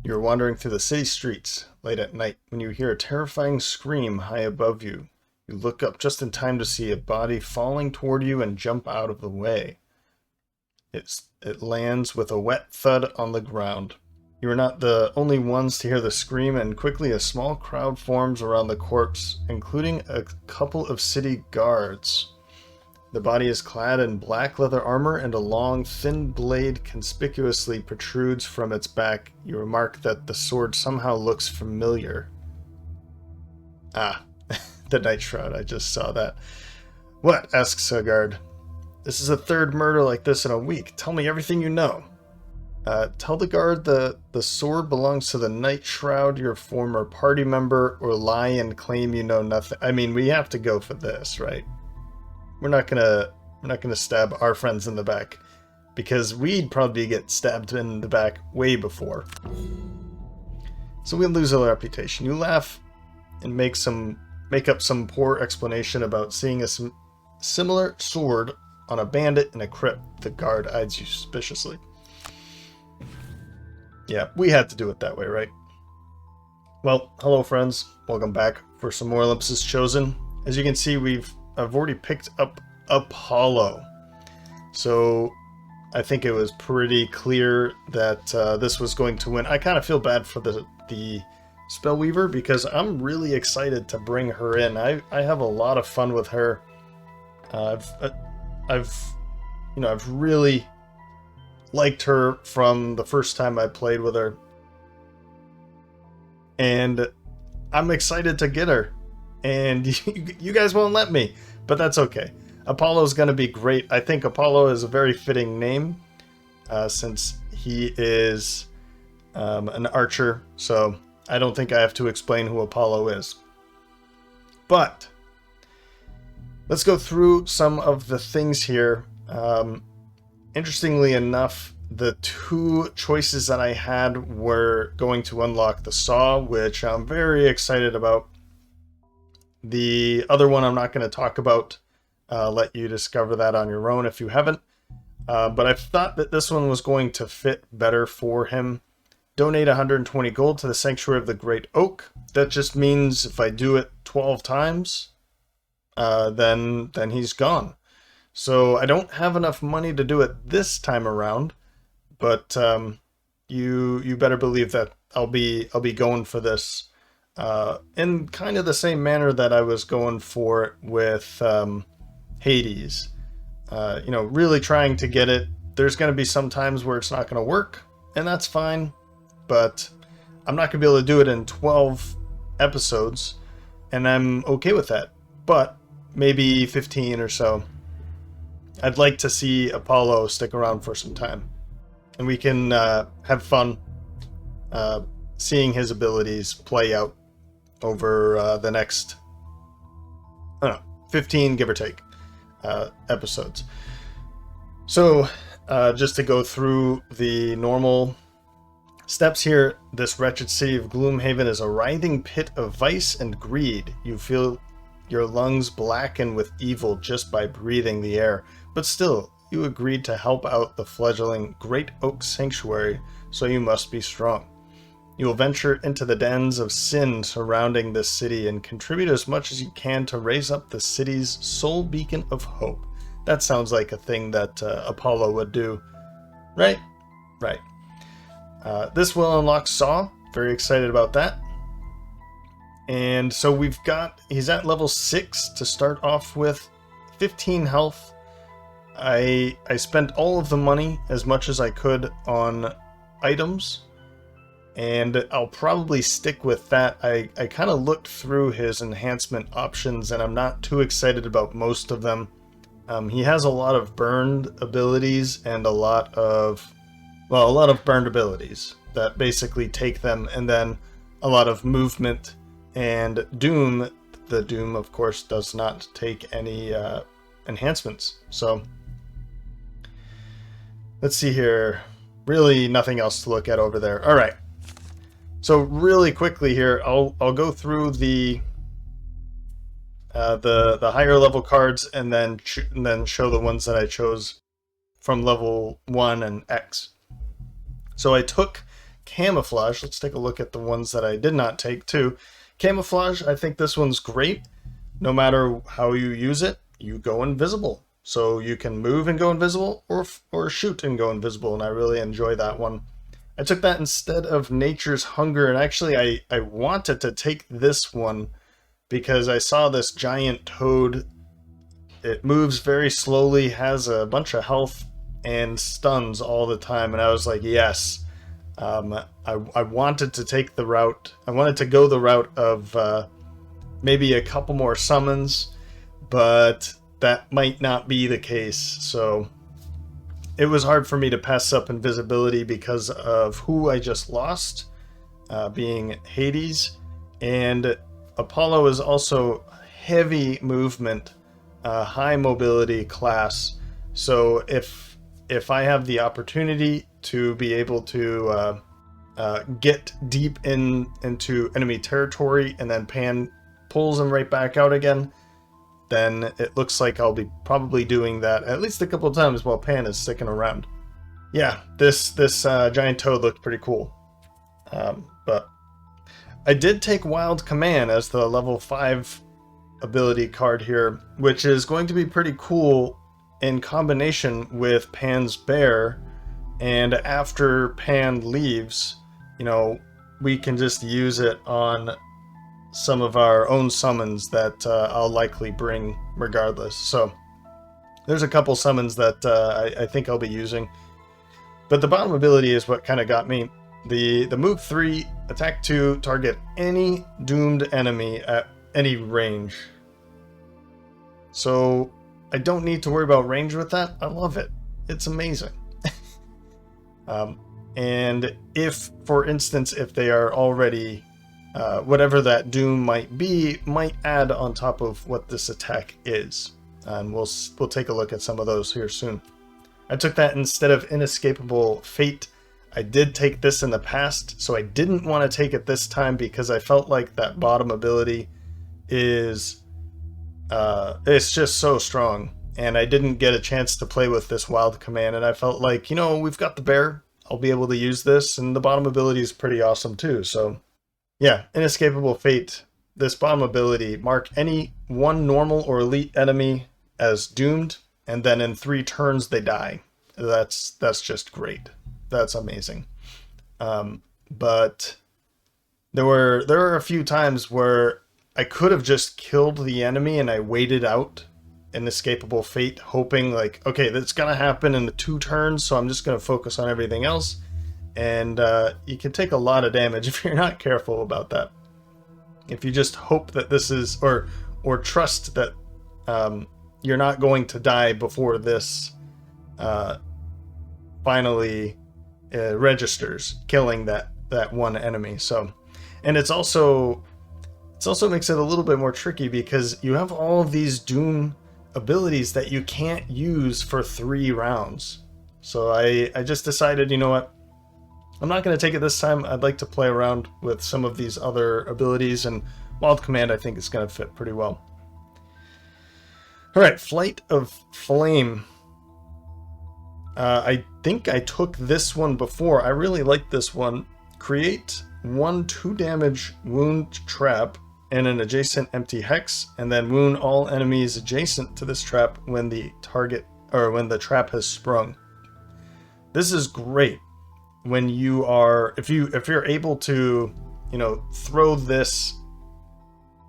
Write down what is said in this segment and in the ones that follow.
You're wandering through the city streets late at night when you hear a terrifying scream high above you. You look up just in time to see a body falling toward you and jump out of the way. It lands with a wet thud on the ground. You are not the only ones to hear the scream, and quickly a small crowd forms around the corpse, including a couple of city guards. The body is clad in black leather armor, and a long, thin blade conspicuously protrudes from its back. You remark that the sword somehow looks familiar. Ah, the Night Shroud, I just saw that. What? Asks a guard. This is the third murder like this in a week. Tell me everything you know. Tell the guard the sword belongs to the Night Shroud, your former party member, or lie and claim you know nothing. I mean, we have to go for this, right? We're not gonna stab our friends in the back, because we'd probably get stabbed in the back way before. So we lose our reputation. You laugh and make up some poor explanation about seeing a similar sword on a bandit in a crypt. The guard eyes you suspiciously. Yeah, we had to do it that way, right? Well, hello friends. Welcome back for some more Olympus Chosen. As you can see, I've already picked up Apollo. So I think it was pretty clear that this was going to win. I kind of feel bad for the Spellweaver because I'm really excited to bring her in. I have a lot of fun with her. I've really liked her from the first time I played with her, and I'm excited to get her, and you guys won't let me, but that's okay. Apollo's gonna be great. I think Apollo is a very fitting name since he is an archer, so I don't think I have to explain who Apollo is. But let's go through some of the things here. Interestingly enough, the two choices that I had were going to unlock the saw, which I'm very excited about. The other one I'm not going to talk about. Let you discover that on your own if you haven't. But I thought that this one was going to fit better for him. Donate 120 gold to the Sanctuary of the Great Oak. That just means if I do it 12 times, then he's gone. So I don't have enough money to do it this time around, but you better believe that I'll be going for this in kind of the same manner that I was going for it with Hades. Really trying to get it. There's going to be some times where it's not going to work, and that's fine, but I'm not going to be able to do it in 12 episodes, and I'm okay with that. But maybe 15 or so. I'd like to see Apollo stick around for some time, and we can have fun seeing his abilities play out over the next, 15, give or take, episodes. So just to go through the normal steps here, this wretched city of Gloomhaven is a writhing pit of vice and greed. You feel your lungs blacken with evil just by breathing the air. But still, you agreed to help out the fledgling Great Oak Sanctuary, so you must be strong. You will venture into the dens of sin surrounding this city and contribute as much as you can to raise up the city's sole beacon of hope. That sounds like a thing that Apollo would do, right? Right. This will unlock Saw. Very excited about that. And so he's at level 6 to start off with, 15 health. I spent all of the money, as much as I could, on items, and I'll probably stick with that. I kind of looked through his enhancement options, and I'm not too excited about most of them. He has a lot of burned abilities and a lot of burned abilities that basically take them, and then a lot of movement and Doom. The Doom, of course, does not take any enhancements. So let's see here. Really nothing else to look at over there. All right. So really quickly here, I'll go through the higher level cards and then show the ones that I chose from level 1 and X. So I took camouflage. Let's take a look at the ones that I did not take too. Camouflage, I think this one's great. No matter how you use it, you go invisible. So you can move and go invisible, or shoot and go invisible, and I really enjoy that one. I took that instead of Nature's Hunger, and actually I wanted to take this one because I saw this giant toad. It moves very slowly, has a bunch of health, and stuns all the time, and I was like, yes. I wanted to take the route. I wanted to go the route of maybe a couple more summons, but that might not be the case. So it was hard for me to pass up invisibility because of who I just lost, being Hades, and Apollo is also heavy movement, high mobility class. So if I have the opportunity to be able to get deep into enemy territory and then Pan pulls them right back out again, then it looks like I'll be probably doing that at least a couple of times while Pan is sticking around. Yeah, this giant toad looked pretty cool. But I did take Wild Command as the level 5 ability card here, which is going to be pretty cool in combination with Pan's Bear. And after Pan leaves, you know, we can just use it on some of our own summons that I'll likely bring regardless. So there's a couple summons that I think I'll be using. But the bottom ability is what kind of got me. The move 3, attack 2, target any doomed enemy at any range. So I don't need to worry about range with that. I love it. It's amazing. And if, for instance, if they are already, whatever that doom might be, might add on top of what this attack is. And we'll take a look at some of those here soon. I took that instead of Inescapable Fate. I did take this in the past, so I didn't want to take it this time because I felt like that bottom ability is, it's just so strong. And I didn't get a chance to play with this Wild Command, and I felt like, you know, we've got the bear. I'll be able to use this, and the bottom ability is pretty awesome too. So yeah, Inescapable Fate. This bottom ability, mark any one normal or elite enemy as doomed, and then in 3 turns they die. That's just great. That's amazing. But there were a few times where I could have just killed the enemy and I waited out Inescapable Fate, hoping like, okay, that's gonna happen in the 2 turns, so I'm just gonna focus on everything else. And you can take a lot of damage if you're not careful about that. If you just hope that this is, or trust that you're not going to die before this finally registers, killing that one enemy. So, and it's also makes it a little bit more tricky because you have all of these doom abilities that you can't use for 3 rounds. So I just decided, you know what, I'm not going to take it this time. I'd like to play around with some of these other abilities, and Wild Command I think is going to fit pretty well. Alright, Flight of Flame. I think I took this one before. I really like this one. Create 1 2 damage wound trap and an adjacent empty hex, and then wound all enemies adjacent to this trap when the trap has sprung. This is great when you are, if you're able to, you know, throw this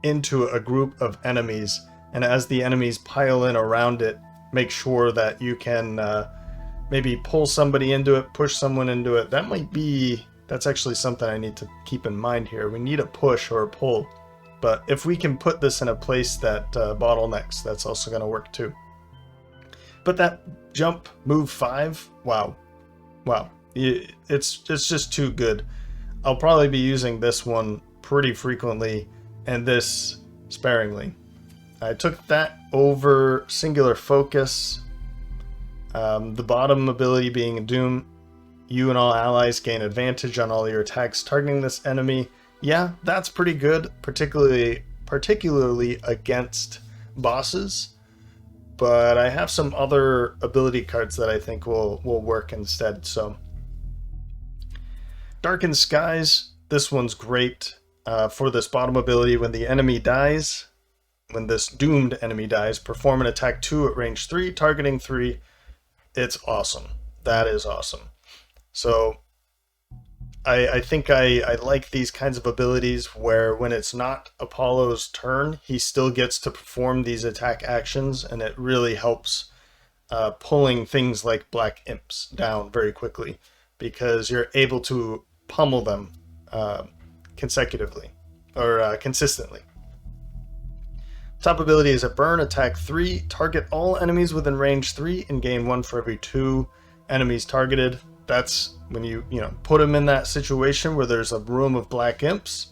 into a group of enemies, and as the enemies pile in around it, make sure that you can maybe pull somebody into it, push someone into it. That's actually something I need to keep in mind here. We need a push or a pull. But if we can put this in a place that bottlenecks, that's also going to work too. But that jump move 5, wow. It's just too good. I'll probably be using this one pretty frequently and this sparingly. I took that over Singular Focus. The bottom ability being Doom. You and all allies gain advantage on all your attacks targeting this enemy. Yeah, that's pretty good, particularly against bosses. But I have some other ability cards that I think will work instead. So Darkened Skies, this one's great for this bottom ability. When the enemy dies, when this doomed enemy dies, perform an attack 2 at range 3, targeting 3. It's awesome. That is awesome. So I think I like these kinds of abilities where when it's not Apollo's turn, he still gets to perform these attack actions, and it really helps pulling things like Black Imps down very quickly, because you're able to pummel them consecutively, or consistently. Top ability is a burn, attack 3, target all enemies within range 3, and gain 1 for every 2 enemies targeted. That's when you put him in that situation where there's a room of Black Imps.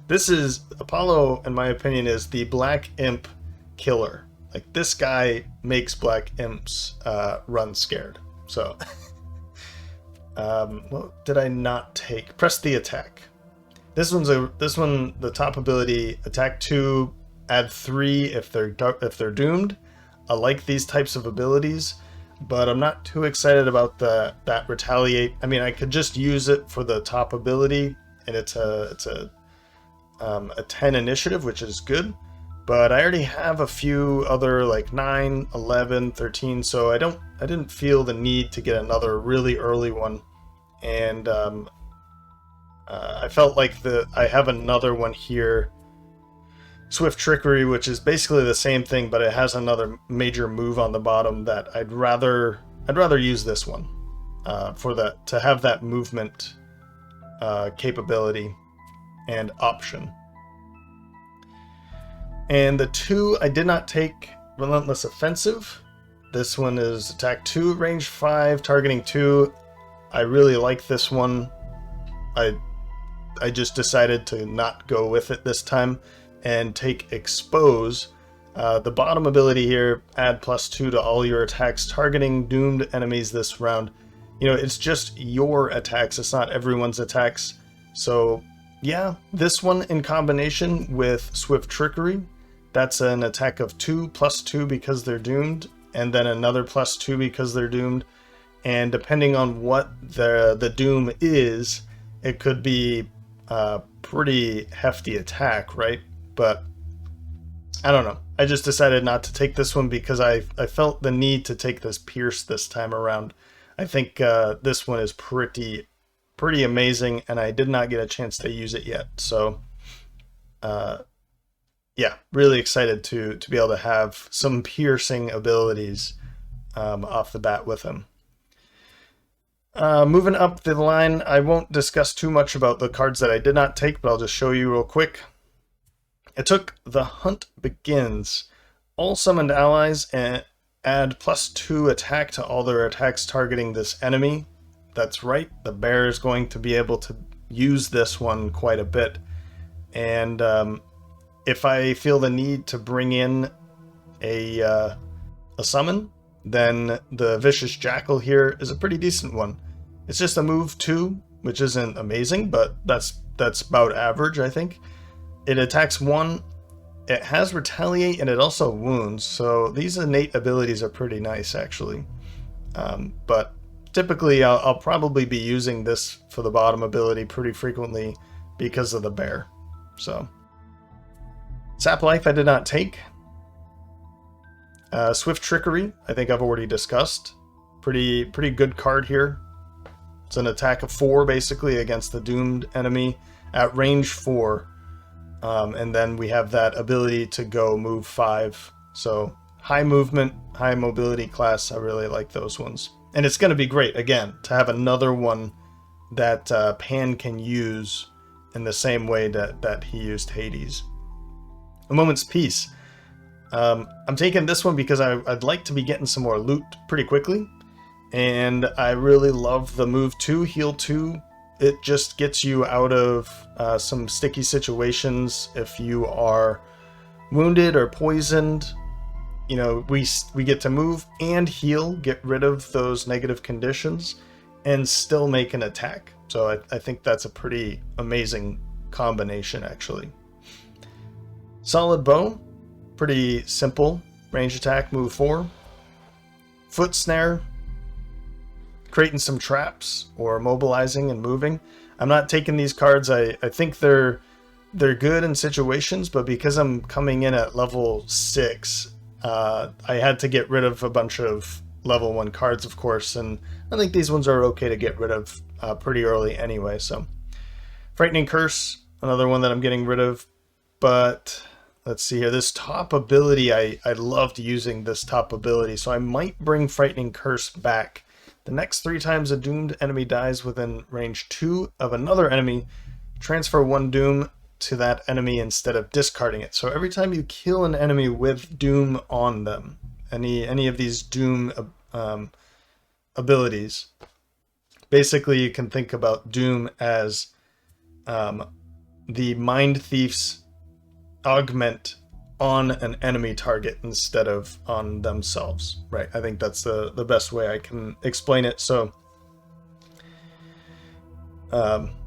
This is, Apollo, in my opinion, is the Black Imp killer. Like, this guy makes Black Imps run scared. So, what did I not take? Press the attack. This one, the top ability, attack 2, add 3 if they're doomed. I like these types of abilities, but I'm not too excited about that retaliate. I mean, I could just use it for the top ability, and it's a 10 initiative, which is good. But I already have a few other like 9, 11, 13, so I didn't feel the need to get another really early one, and I felt like I have another one here, Swift Trickery, which is basically the same thing, but it has another major move on the bottom that I'd rather use this one to have that movement capability and option. And the 2 I did not take, Relentless Offensive. This one is attack 2, range 5, targeting 2. I really like this one. I just decided to not go with it this time and take Expose. The bottom ability here, add +2 to all your attacks targeting doomed enemies this round. It's just your attacks, it's not everyone's attacks. So yeah, this one in combination with Swift Trickery, that's an attack of 2 +2 because they're doomed, and then another +2 because they're doomed. And depending on what the doom is, it could be a pretty hefty attack, right? But I don't know. I just decided not to take this one because I felt the need to take this Pierce this time around. I think this one is pretty amazing, and I did not get a chance to use it yet. So yeah, really excited to be able to have some piercing abilities off the bat with him. Moving up the line, I won't discuss too much about the cards that I did not take, but I'll just show you real quick. I took The Hunt Begins. All summoned allies and add +2 attack to all their attacks targeting this enemy. That's right, the bear is going to be able to use this one quite a bit. And if I feel the need to bring in a summon, then the Vicious Jackal here is a pretty decent one. It's just a move 2, which isn't amazing, but that's about average, I think. It attacks 1, it has Retaliate, and it also wounds, so these innate abilities are pretty nice, actually. But typically, I'll probably be using this for the bottom ability pretty frequently because of the bear. So, Sap Life I did not take. Swift Trickery, I think I've already discussed. Pretty good card here. It's an attack of 4, basically, against the doomed enemy at range 4. And then we have that ability to go move 5. So high movement, high mobility class, I really like those ones. And it's going to be great, again, to have another one that Pan can use in the same way that he used Hades. A Moment's Peace. I'm taking this one because I'd like to be getting some more loot pretty quickly. And I really love the move 2, heal 2. It just gets you out of some sticky situations if you are wounded or poisoned. We get to move and heal, get rid of those negative conditions, and still make an attack. So I think that's a pretty amazing combination, actually. Solid Bow, pretty simple. Range attack, move 4. Foot Snare. creating some traps or mobilizing and moving. I'm not taking these cards. I think they're good in situations, but because I'm coming in at level 6, I had to get rid of a bunch of level 1 cards, of course, and I think these ones are okay to get rid of pretty early anyway. So Frightening Curse, another one that I'm getting rid of. But let's see here, this top ability, I loved using this top ability, so I might bring Frightening Curse back. The next 3 times a doomed enemy dies within range 2 of another enemy, transfer 1 doom to that enemy instead of discarding it. So every time you kill an enemy with doom on them, any of these doom abilities, basically you can think about doom as the Mind Thief's augment on an enemy target instead of on themselves, right? I think that's the best way I can explain it. So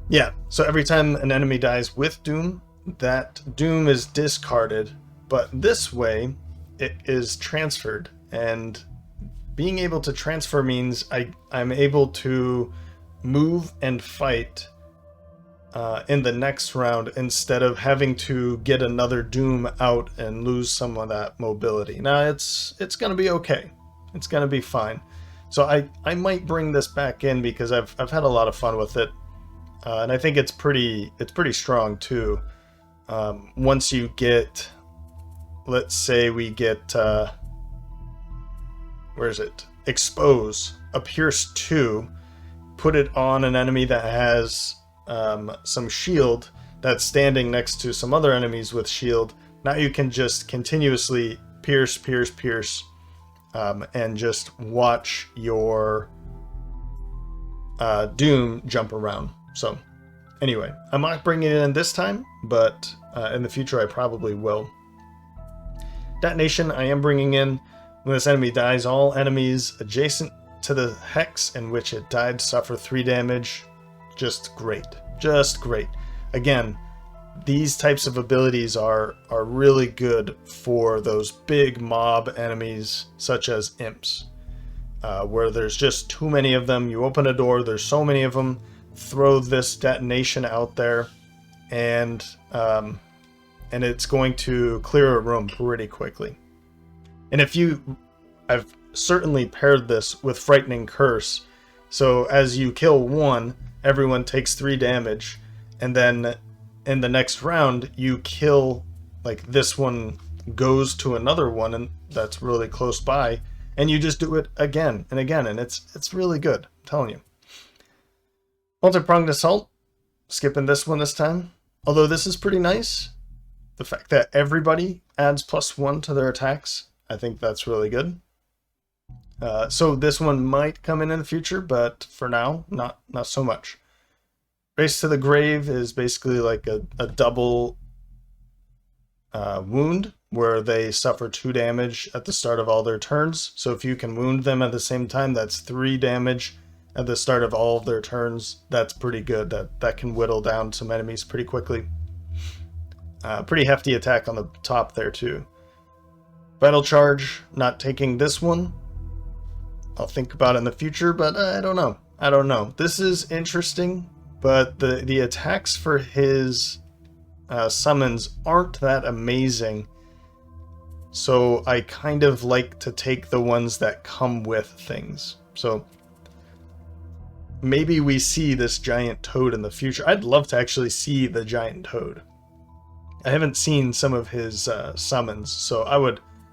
yeah, so every time an enemy dies with doom, that doom is discarded, but this way it is transferred, and being able to transfer means I'm able to move and fight in the next round instead of having to get another doom out and lose some of that mobility. Now it's gonna be okay. It's gonna be fine. So I might bring this back in because I've had a lot of fun with it, and I think it's pretty strong too. Once you get, let's say we get where is it? Expose, a Pierce 2, put it on an enemy that has some shield that's standing next to some other enemies with shield. Now you can just continuously pierce, and just watch your doom jump around. So anyway, I'm not bringing it in this time, but in the future I probably will. Detonation I am bringing in. When this enemy dies, all enemies adjacent to the hex in which it died suffer 3 damage. Just great. Just great. Again, these types of abilities are really good for those big mob enemies such as imps, where there's just too many of them. You open a door, there's so many of them, throw this detonation out there, and it's going to clear a room pretty quickly. And I've certainly paired this with Frightening Curse, so as you kill one, everyone takes 3 damage, and then in the next round you kill, like, this one goes to another one and that's really close by, and you just do it again and again, and it's really good, I'm telling you. Multi-pronged assault, skipping this one this time, although this is pretty nice. The fact that everybody adds +1 to their attacks, I think that's really good. So this one might come in the future, but for now, not so much. Race to the Grave is basically like a double wound, where they suffer 2 damage at the start of all their turns. So if you can wound them at the same time, that's 3 damage at the start of all of their turns. That's pretty good. That can whittle down some enemies pretty quickly. Pretty hefty attack on the top there too. Vital Charge, not taking this one. I'll think about it in the future, but I don't know. This is interesting, but the attacks for his summons aren't that amazing. So I kind of like to take the ones that come with things. So maybe we see this giant toad in the future. I'd love to actually see the giant toad. I haven't seen some of his summons, so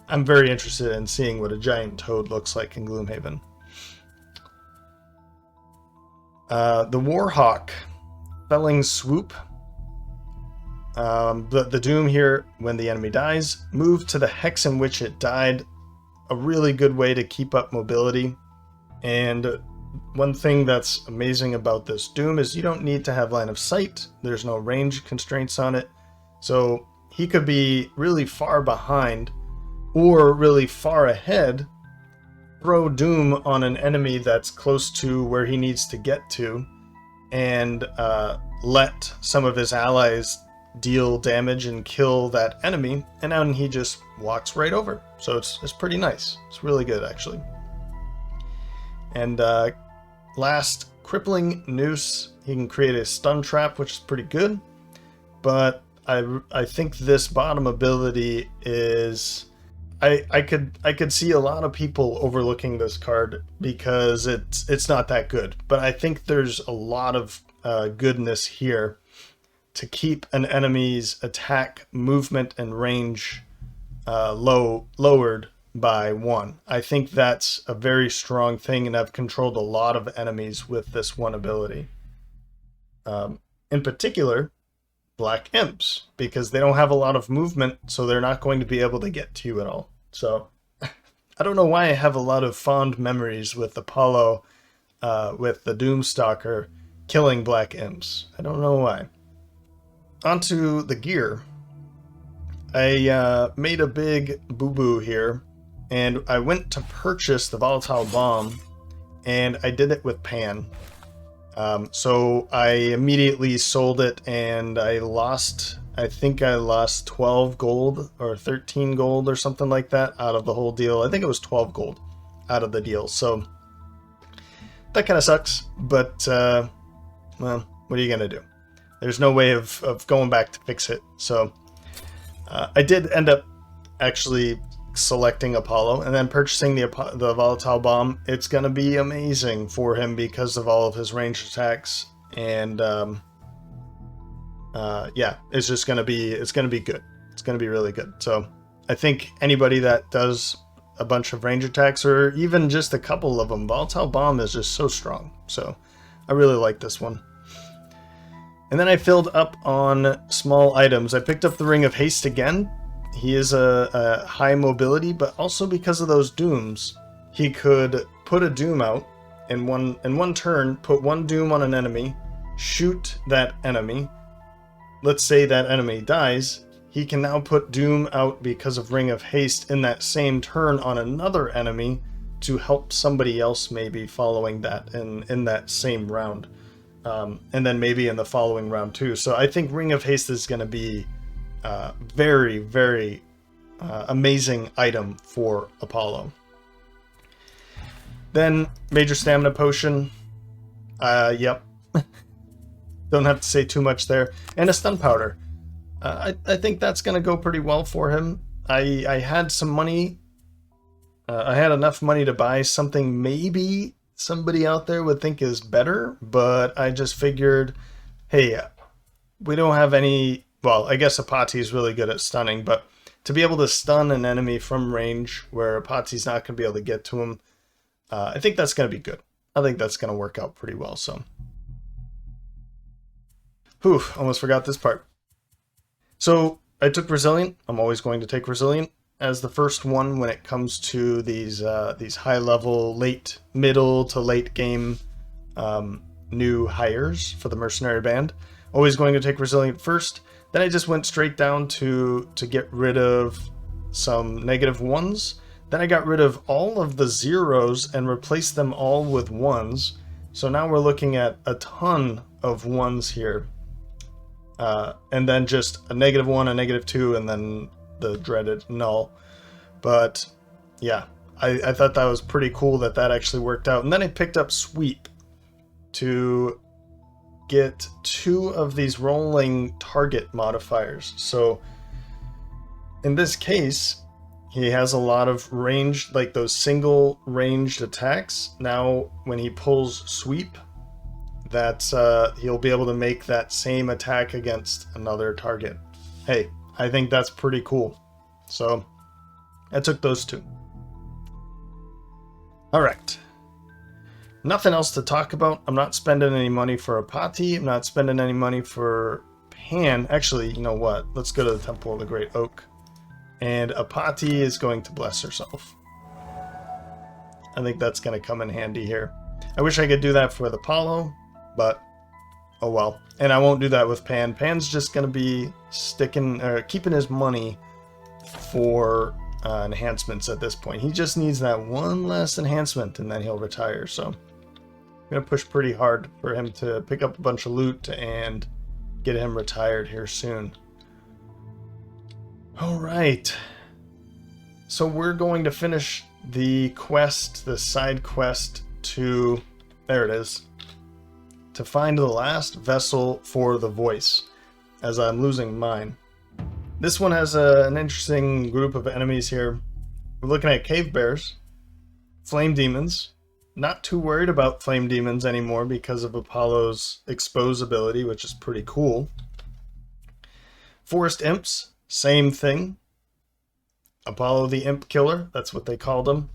I'm very interested in seeing what a giant toad looks like in Gloomhaven. The Warhawk, Felling Swoop. The doom here, when the enemy dies, move to the hex in which it died. A really good way to keep up mobility. And one thing that's amazing about this doom is you don't need to have line of sight. There's no range constraints on it. So he could be really far behind or really far ahead, throw doom on an enemy that's close to where he needs to get to, and let some of his allies deal damage and kill that enemy, and then he just walks right over. So it's pretty nice. It's really good, actually. And last, crippling noose. He can create a stun trap, which is pretty good. But I think this bottom ability is... I could see a lot of people overlooking this card because it's not that good. But I think there's a lot of goodness here to keep an enemy's attack, movement, and range lowered by 1. I think that's a very strong thing, and I've controlled a lot of enemies with this one ability. In particular, black imps, because they don't have a lot of movement, so they're not going to be able to get to you at all. So I don't know why I have a lot of fond memories with Apollo, with the Doomstalker killing black imps. I don't know why. Onto the gear. I made a big boo-boo here, and I went to purchase the volatile bomb, and I did it with Pan. So I immediately sold it, and I think I lost 12 gold or 13 gold or something like that out of the whole deal. I think it was 12 gold out of the deal. So that kind of sucks, but well, what are you going to do? There's no way of going back to fix it. So I did end up actually selecting Apollo and then purchasing the volatile bomb. It's going to be amazing for him because of all of his ranged attacks, and yeah, it's just going to be good. It's going to be really good. So I think anybody that does a bunch of range attacks, or even just a couple of them, volatile bomb is just so strong. So I really like this one. And then I filled up on small items. I picked up the Ring of Haste again. He is a high mobility, but also because of those dooms, he could put a doom out in one turn, put one doom on an enemy, shoot that enemy. Let's say that enemy dies. He can now put doom out because of Ring of Haste in that same turn on another enemy to help somebody else maybe following that in that same round. And then maybe in the following round too. So I think Ring of Haste is going to be very, very amazing item for Apollo. Then Major Stamina Potion. Yep. Don't have to say too much there. And a Stun Powder. I think that's going to go pretty well for him. I had some money. I had enough money to buy something maybe somebody out there would think is better, but I just figured, hey, we don't have any... Well, I guess Apati is really good at stunning, but to be able to stun an enemy from range where Apati's not going to be able to get to him, I think that's going to be good. I think that's going to work out pretty well. So, whew, almost forgot this part. So I took Resilient. I'm always going to take Resilient as the first one when it comes to these high-level, middle to late game new hires for the Mercenary Band. Always going to take Resilient first. Then I just went straight down to get rid of some -1s. Then I got rid of all of the 0s and replaced them all with 1s. So now we're looking at a ton of 1s here. And then just a -1, a -2, and then the dreaded null. But yeah, I thought that was pretty cool that actually worked out. And then I picked up Sweep to get 2 of these rolling target modifiers. So in this case, he has a lot of ranged, like those single ranged attacks. Now when he pulls Sweep, that's he'll be able to make that same attack against another target. Hey, I think that's pretty cool. So I took those 2. All right. Nothing else to talk about. I'm not spending any money for Apati. I'm not spending any money for Pan. Actually, you know what? Let's go to the Temple of the Great Oak. And Apati is going to bless herself. I think that's going to come in handy here. I wish I could do that with Apollo, but oh well. And I won't do that with Pan. Pan's just going to be keeping his money for enhancements at this point. He just needs that one last enhancement and then he'll retire. So I'm going to push pretty hard for him to pick up a bunch of loot and get him retired here soon. All right. So we're going to finish the quest, the side quest to There it is. To find the last vessel for the voice, as I'm losing mine. This one has an interesting group of enemies here. We're looking at cave bears, flame demons. Not too worried about flame demons anymore because of Apollo's expose ability, which is pretty cool. Forest imps, same thing. Apollo the imp killer, that's what they called him.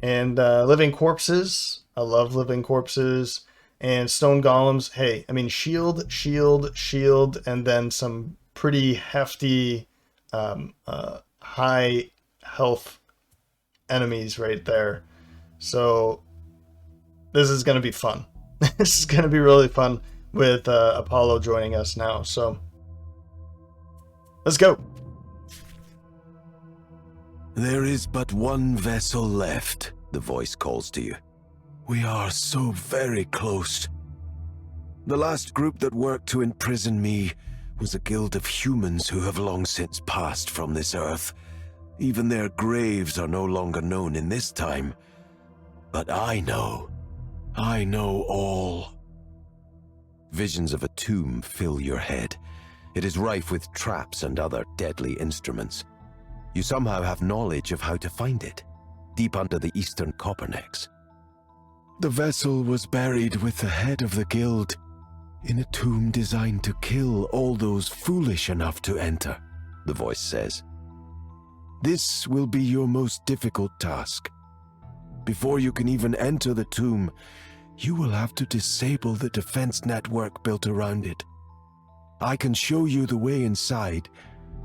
And living corpses, I love living corpses. And stone golems, hey, I mean shield, shield, shield, and then some pretty hefty high health enemies right there. So this is going to be fun. This is going to be really fun with Apollo joining us now. So let's go. There is but one vessel left, the voice calls to you. We are so very close. The last group that worked to imprison me was a guild of humans who have long since passed from this earth. Even their graves are no longer known in this time. But I know all. Visions of a tomb fill your head. It is rife with traps and other deadly instruments. You somehow have knowledge of how to find it, deep under the eastern Coppernecks. The vessel was buried with the head of the guild, in a tomb designed to kill all those foolish enough to enter, the voice says. This will be your most difficult task. Before you can even enter the tomb, you will have to disable the defense network built around it. I can show you the way inside.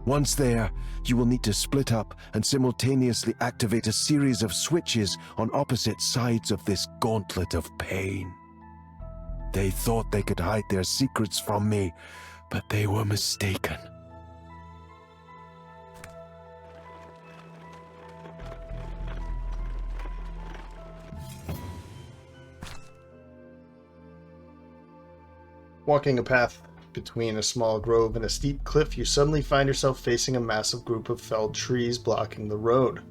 Once there, you will need to split up and simultaneously activate a series of switches on opposite sides of this gauntlet of pain. They thought they could hide their secrets from me, but they were mistaken. Walking a path between a small grove and a steep cliff, you suddenly find yourself facing a massive group of felled trees blocking the road.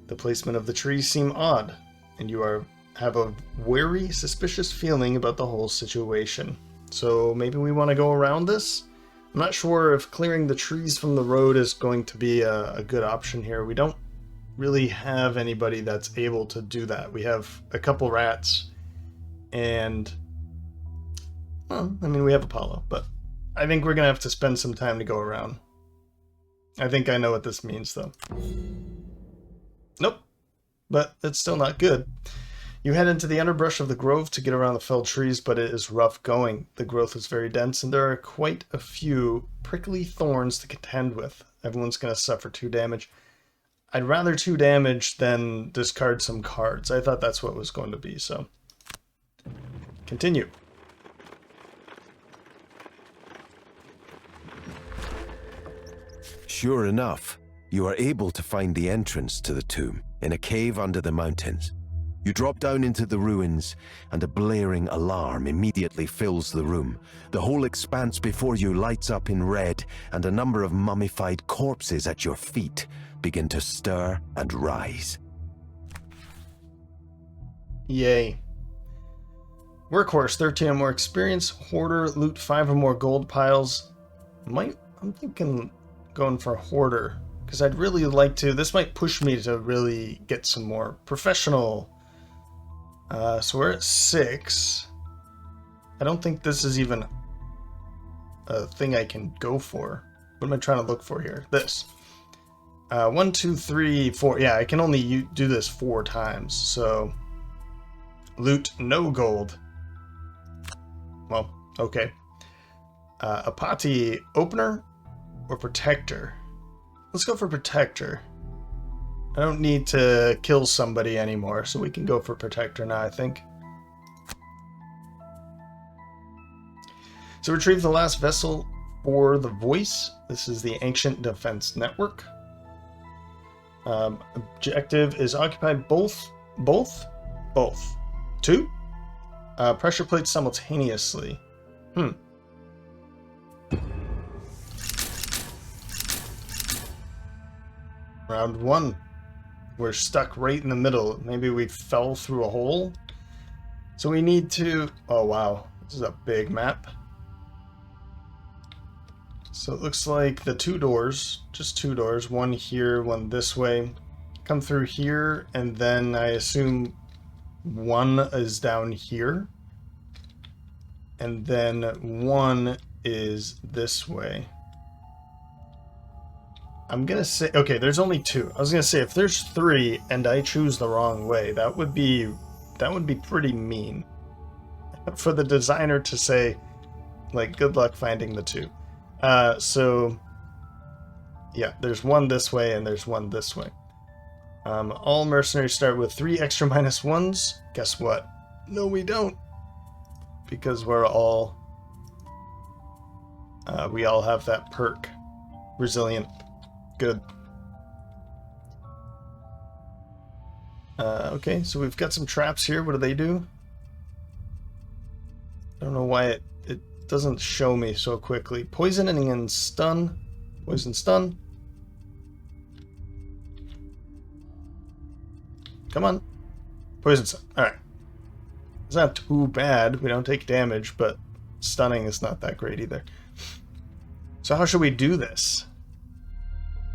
The placement of the trees seem odd, and you have a wary, suspicious feeling about the whole situation. So maybe we want to go around this? I'm not sure if clearing the trees from the road is going to be a good option here. We don't really have anybody that's able to do that. We have a couple rats, and well, I mean, we have Apollo, but I think we're going to have to spend some time to go around. I think I know what this means, though. Nope, but it's still not good. You head into the underbrush of the grove to get around the felled trees, but it is rough going. The growth is very dense, and there are quite a few prickly thorns to contend with. Everyone's going to suffer 2 damage. I'd rather 2 damage than discard some cards. I thought that's what it was going to be, so continue. Sure enough, you are able to find the entrance to the tomb in a cave under the mountains. You drop down into the ruins, and a blaring alarm immediately fills the room. The whole expanse before you lights up in red, and a number of mummified corpses at your feet begin to stir and rise. Yay. Workhorse, 13 or more experience. Hoarder, loot 5 or more gold piles. I'm thinking going for Hoarder, because I'd really like to. This might push me to really get some more professional. So we're at 6. I don't think this is even a thing I can go for. What am I trying to look for here? This. 1, 2, 3, 4. Yeah, I can only do this 4 times. So loot no gold. Well, okay. Apati opener or protector? Let's go for protector. I don't need to kill somebody anymore, so we can go for protector now, I think. So retrieve the last vessel for the voice. This is the Ancient Defense Network. Objective is occupy both. 2? Pressure plates simultaneously. Round 1. We're stuck right in the middle. Maybe we fell through a hole. So we need to... Oh, wow. This is a big map. So it looks like the two doors, just two doors, one here, one this way, come through here, and then I assume one is down here, and then one is this way. I'm gonna say, okay, there's only two. I was gonna say, if there's three and I choose the wrong way, that would be pretty mean for the designer to say, like, good luck finding the two. So yeah, there's one this way and there's one this way. All mercenaries start with 3 extra -1s. Guess what? No, we don't, because we're all we all have that perk. Resilient. Good. Okay, so we've got some traps here. What do they do? I don't know why it doesn't show me so quickly. Poisoning and stun. Poison stun. Come on. Poison stun. Alright. It's not too bad. We don't take damage, but stunning is not that great either. So how should we do this?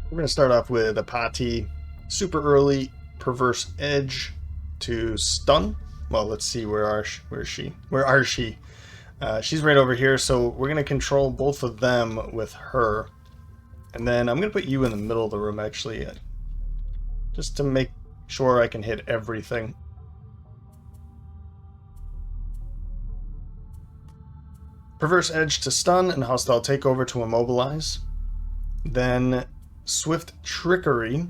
We're going to start off with a Pati, super early, perverse edge to stun. Well, let's see, where is she? Where are she? She's right over here, so we're going to control both of them with her. And then I'm going to put you in the middle of the room, actually, just to make sure I can hit everything. Perverse edge to stun and hostile takeover to immobilize. Then swift trickery,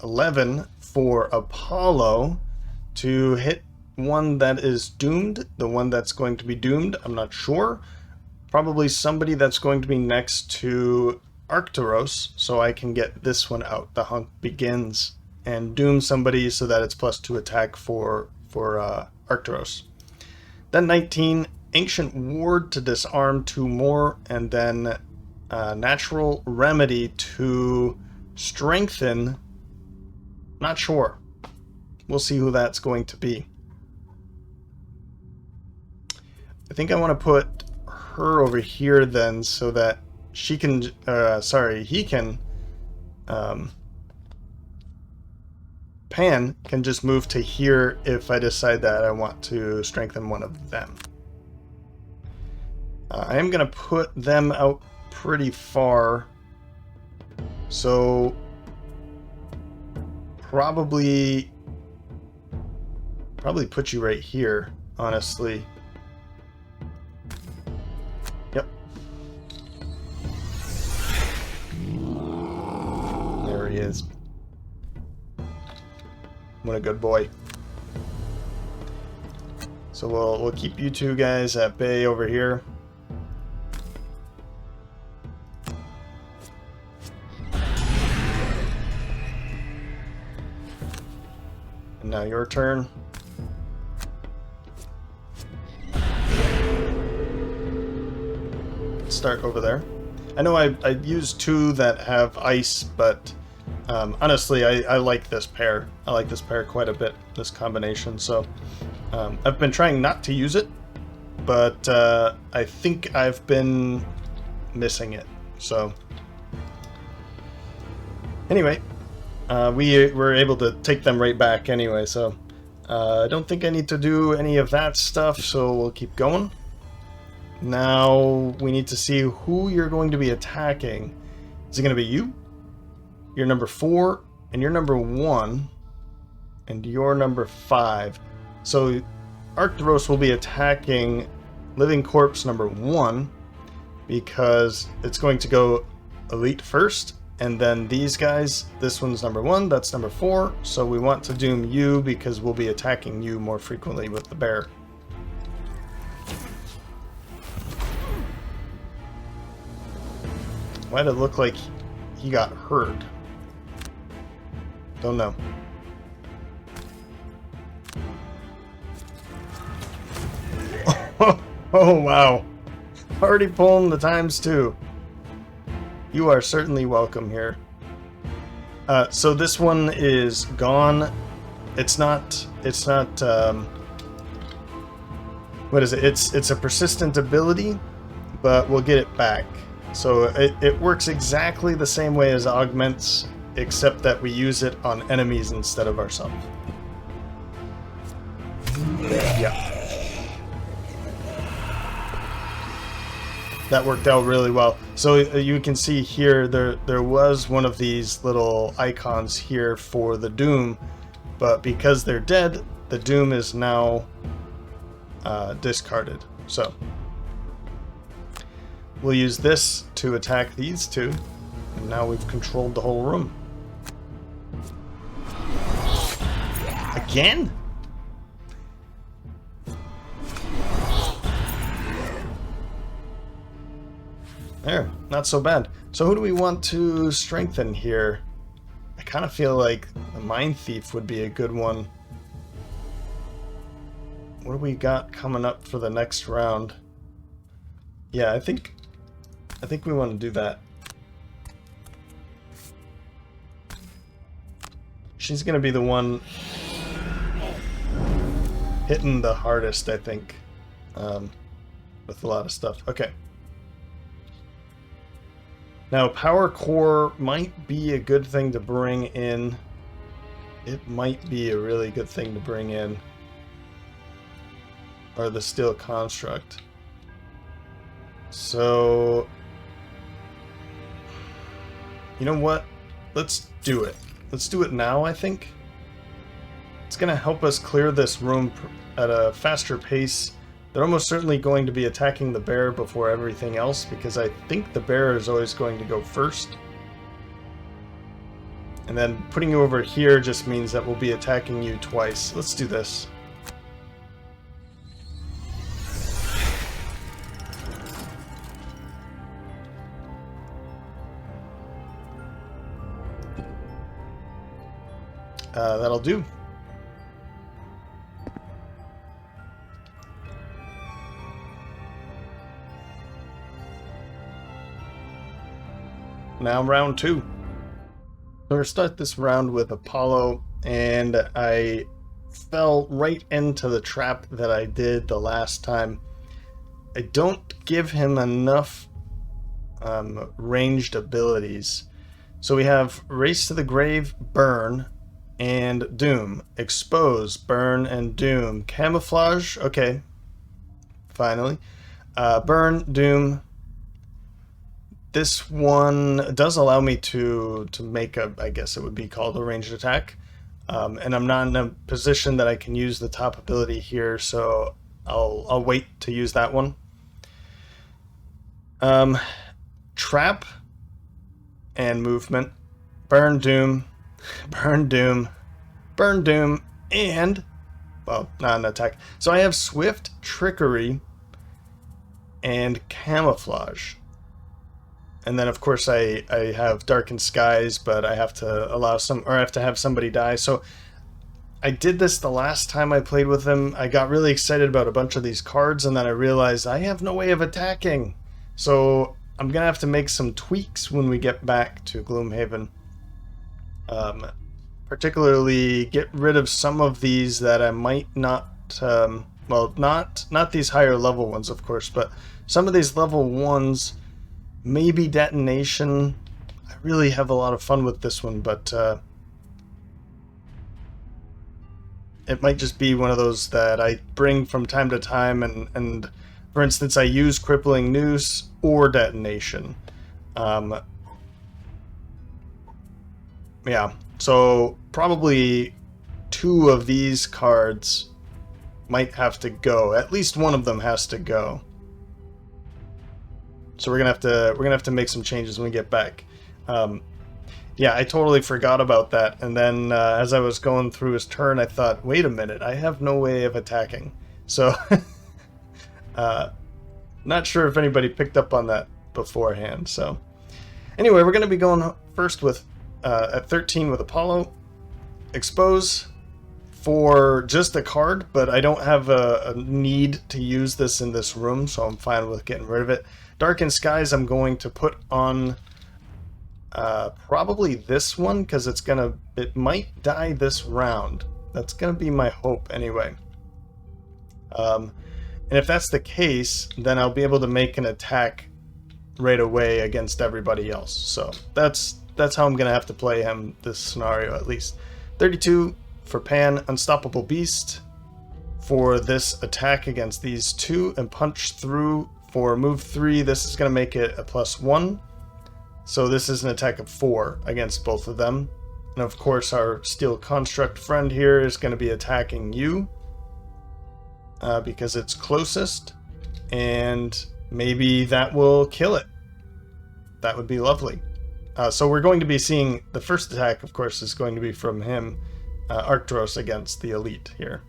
11 for Apollo to hit one that is doomed. The one that's going to be doomed, I'm not sure. Probably somebody that's going to be next to Arcturus, so I can get this one out. The hunk begins and doom somebody so that it's +2 attack for Arcturus. Then 19, ancient ward to disarm 2 more, and then natural remedy to strengthen. Not sure. We'll see who that's going to be. I think I want to put her over here then, so that she can, he can, Pan can just move to here if I decide that I want to strengthen one of them. I am going to put them out pretty far, so probably put you right here, honestly. Yep. There he is. What a good boy. So we'll keep you two guys at bay over here. And now your turn. Start over there. I know I used 2 that have ice, but honestly, I like this pair. I like this pair quite a bit, this combination. So I've been trying not to use it, but I think I've been missing it. So anyway, we were able to take them right back anyway. So I don't think I need to do any of that stuff, so we'll keep going. Now we need to see who you're going to be attacking. Is it going to be you? You're number 4, and you're number 1, and you're number 5. So Arcturus will be attacking Living Corpse number 1, because it's going to go Elite first, and then these guys, this one's number 1, that's number 4, so we want to doom you because we'll be attacking you more frequently with the bear. Why'd it look like he got hurt? Don't know. Oh wow. Already pulling the ×2. You are certainly welcome here. So this one is gone. It's not what is it? It's a persistent ability, but we'll get it back. So it works exactly the same way as augments, except that we use it on enemies instead of ourselves. Yeah. That worked out really well. So you can see here, there was one of these little icons here for the Doom, but because they're dead, the Doom is now discarded. So we'll use this to attack these two, and now we've controlled the whole room. Again? There, not so bad. So who do we want to strengthen here? I kind of feel like the Mind Thief would be a good one. What do we got coming up for the next round? Yeah, I think we want to do that. She's going to be the one hitting the hardest, I think, with a lot of stuff. Okay. Now, Power Core might be a good thing to bring in. It might be a really good thing to bring in. Or the Steel Construct. So, you know what? Let's do it. Let's do it now, I think. It's going to help us clear this room at a faster pace. They're almost certainly going to be attacking the bear before everything else, because I think the bear is always going to go first. And then putting you over here just means that we'll be attacking you twice. Let's do this. That'll do. Now round 2. So we're going to start this round with Apollo, and I fell right into the trap that I did the last time. I don't give him enough ranged abilities. So we have Race to the Grave, Burn, and Doom. Expose, Burn, and Doom. Camouflage, okay. Finally. Burn, Doom. This one does allow me to make a, I guess it would be called a ranged attack. And I'm not in a position that I can use the top ability here, so I'll wait to use that one. Trap and movement. Burn, Doom. Burn, Doom. Burn, Doom. And, well, not an attack. So I have Swift, Trickery, and Camouflage. And then, of course, I have Darkened Skies, but I have to allow I have to have somebody die. So I did this the last time I played with him. I got really excited about a bunch of these cards, and then I realized I have no way of attacking. So I'm going to have to make some tweaks when we get back to Gloomhaven. Particularly get rid of some of these that I might not... well, not these higher level ones, of course, but some of these level ones... Maybe Detonation. I really have a lot of fun with this one, but it might just be one of those that I bring from time to time, and for instance, I use Crippling Noose or Detonation. Yeah, so probably 2 of these cards might have to go. At least one of them has to go. So we're gonna have to make some changes when we get back. Yeah, I totally forgot about that. And then as I was going through his turn, I thought, wait a minute, I have no way of attacking. So not sure if anybody picked up on that beforehand. So anyway, we're gonna be going first with at 13 with Apollo. Expose for just a card, but I don't have a need to use this in this room, so I'm fine with getting rid of it. Darkened Skies I'm going to put on probably this one, because it might die this round. That's gonna be my hope anyway. And if that's the case, then I'll be able to make an attack right away against everybody else. So that's how I'm gonna have to play him this scenario, at least. 32 for Pan, Unstoppable Beast for this attack against these two, and punch through for move 3. This is gonna make it a +1. So this is an attack of 4 against both of them. And of course our Steel Construct friend here is going to be attacking you because it's closest, and maybe that will kill it. That would be lovely. So we're going to be seeing the first attack, of course, is going to be from him, Arctros, against the Elite here.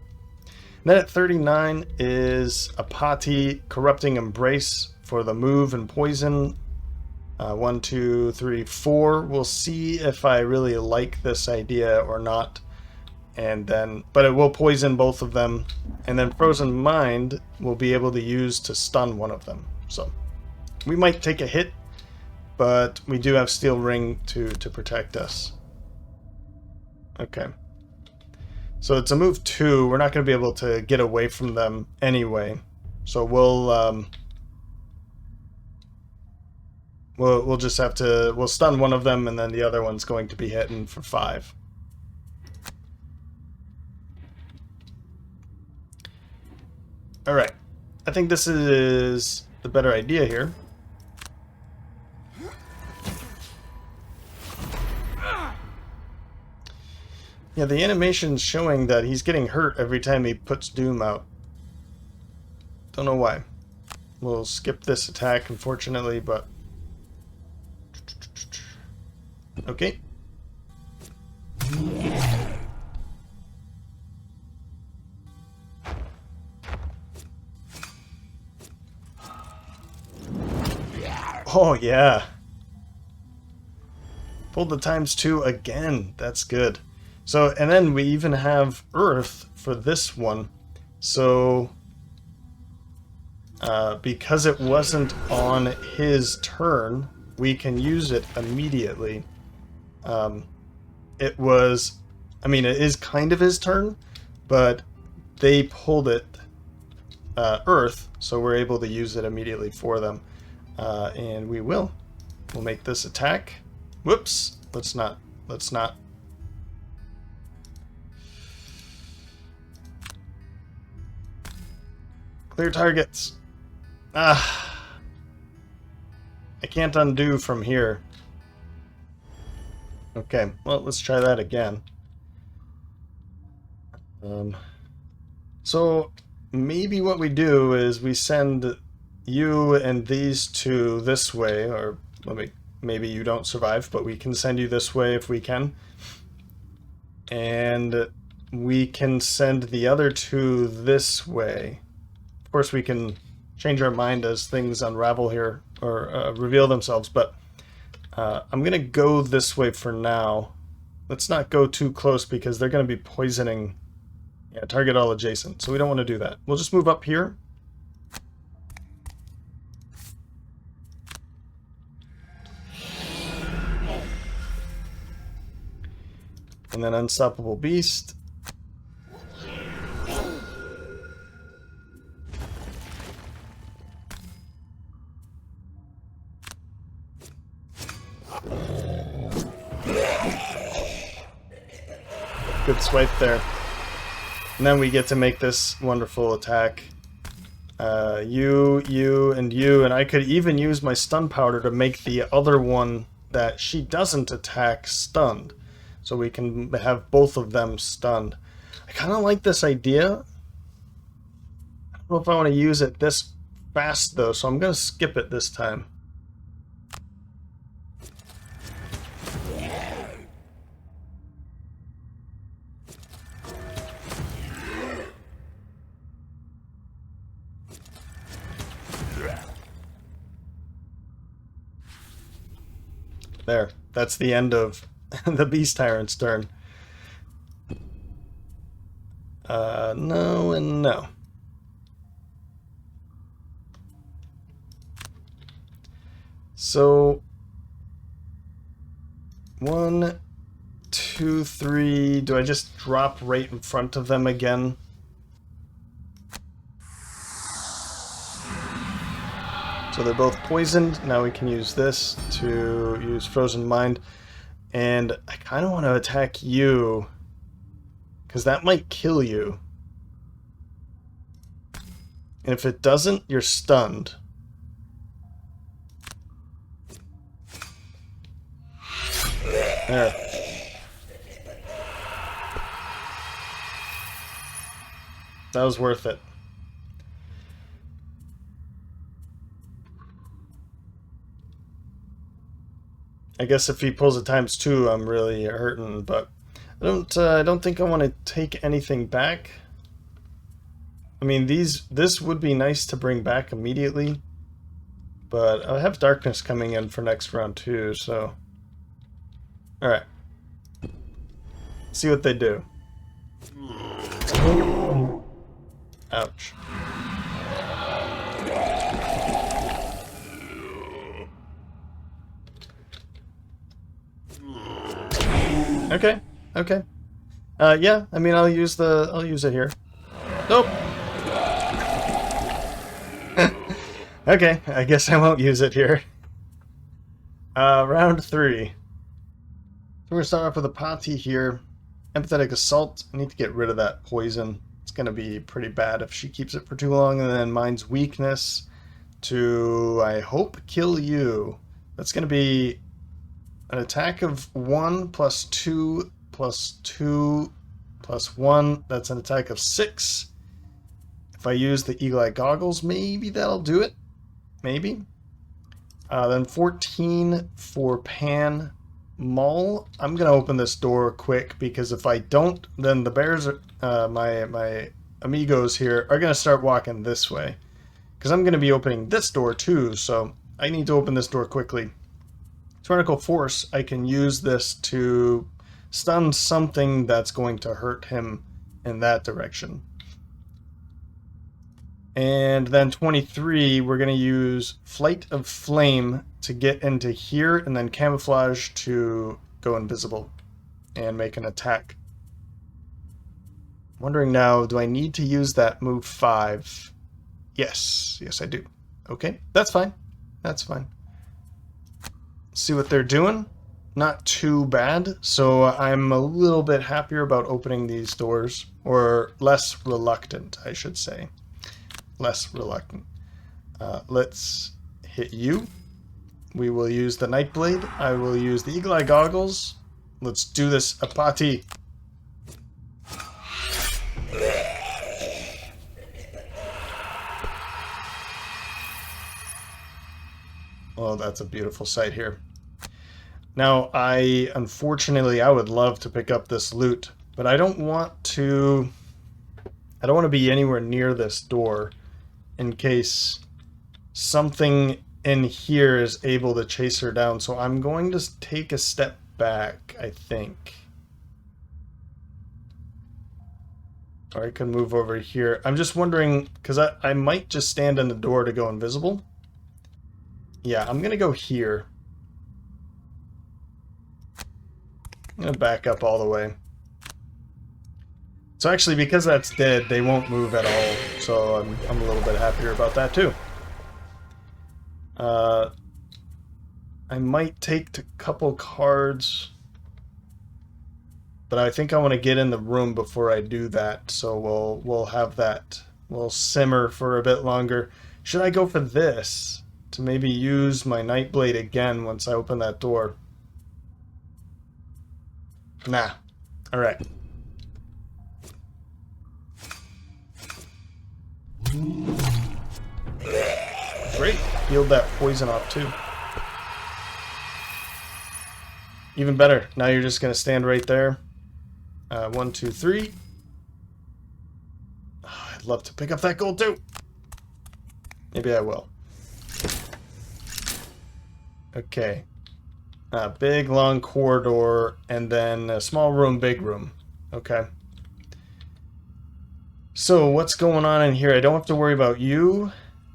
And then at 39 is Apati, Corrupting Embrace for the move and poison. 1, 2, 3, 4. We'll see if I really like this idea or not. And then, but it will poison both of them. And then Frozen Mind will be able to use to stun one of them. So we might take a hit, but we do have Steel Ring to protect us. Okay. So it's a move 2. We're not going to be able to get away from them anyway. So we'll just have to, we'll stun one of them, and then the other one's going to be hitting for 5. Alright, I think this is the better idea here. Yeah, the animation's showing that he's getting hurt every time he puts Doom out. Don't know why. We'll skip this attack, unfortunately, but... Okay. Oh, yeah. Pulled the ×2 again. That's good. So, and then we even have Earth for this one. So, because it wasn't on his turn, we can use it immediately. It was, I mean, it is kind of his turn, but they pulled it Earth, so we're able to use it immediately for them. And we'll make this attack. Whoops, let's not. Clear targets. I can't undo from here. Okay, well, let's try that again. So maybe what we do is we send you and these two this way, or maybe you don't survive, but we can send you this way if we can. And we can send the other two this way. Of course, we can change our mind as things unravel here, or reveal themselves, but I'm going to go this way for now. Let's not go too close because they're going to be poisoning, target all adjacent, so we don't want to do that. We'll just move up here. And then Unstoppable Beast. Good swipe there. And then we get to make this wonderful attack. You, and I could even use my stun powder to make the other one that she doesn't attack stunned. So we can have both of them stunned. I kind of like this idea. I don't know if I want to use it this fast though, so I'm going to skip it this time. There, that's the end of the Beast Tyrant's turn. No and no. So 1, 2, 3. Do I just drop right in front of them again? So they're both poisoned. Now we can use this to use Frozen Mind. And I kind of want to attack you, because that might kill you. And if it doesn't, you're stunned. There. That was worth it. I guess if he pulls it ×2, I'm really hurting, but I don't think I want to take anything back. I mean, this would be nice to bring back immediately, but I have darkness coming in for next round too, so all right. See what they do. Ouch. Okay. Okay. Yeah, I mean I'll use it here. Nope. Okay, I guess I won't use it here. Round 3. So we're gonna start off with a party here. Empathetic Assault. I need to get rid of that poison. It's gonna be pretty bad if she keeps it for too long. And then Mind's Weakness to, I hope, kill you. That's gonna be an attack of 1 + 2 + 2 + 1. That's an attack of 6. If I use the Eagle Eye Goggles, maybe that'll do it. Maybe. Then 14 for Pan Mull. I'm gonna open this door quick, because if I don't, then the bears, my amigos here, are gonna start walking this way. Because I'm gonna be opening this door too, so I need to open this door quickly. Tyrannical Force. I can use this to stun something that's going to hurt him in that direction. And then 23, we're going to use Flight of Flame to get into here, and then Camouflage to go invisible and make an attack. I'm wondering now, do I need to use that move 5? Yes. Yes, I do. Okay, that's fine. That's fine. See what they're doing. Not too bad. So I'm a little bit happier about opening these doors, or less reluctant, I should say. Less reluctant. Let's hit you. We will use the Nightblade. I will use the Eagle Eye Goggles. Let's do this, a party. Oh, that's a beautiful sight here. Now, unfortunately, I would love to pick up this loot, but I don't want to be anywhere near this door in case something in here is able to chase her down. So I'm going to take a step back, I think. Or I can move over here. I'm just wondering, because I might just stand in the door to go invisible. Yeah, I'm going to go here. I'm going to back up all the way. So actually, because that's dead, they won't move at all. So I'm a little bit happier about that too. I might take a couple cards, but I think I want to get in the room before I do that. So we'll have that. We'll simmer for a bit longer. Should I go for this to maybe use my Nightblade again once I open that door? Nah. All right. Great. Healed that poison off too. Even better. Now you're just going to stand right there. 1, 2, 3. Oh, I'd love to pick up that gold too. Maybe I will. Okay. Big, long corridor, and then a small room, big room. Okay. So what's going on in here? I don't have to worry about you.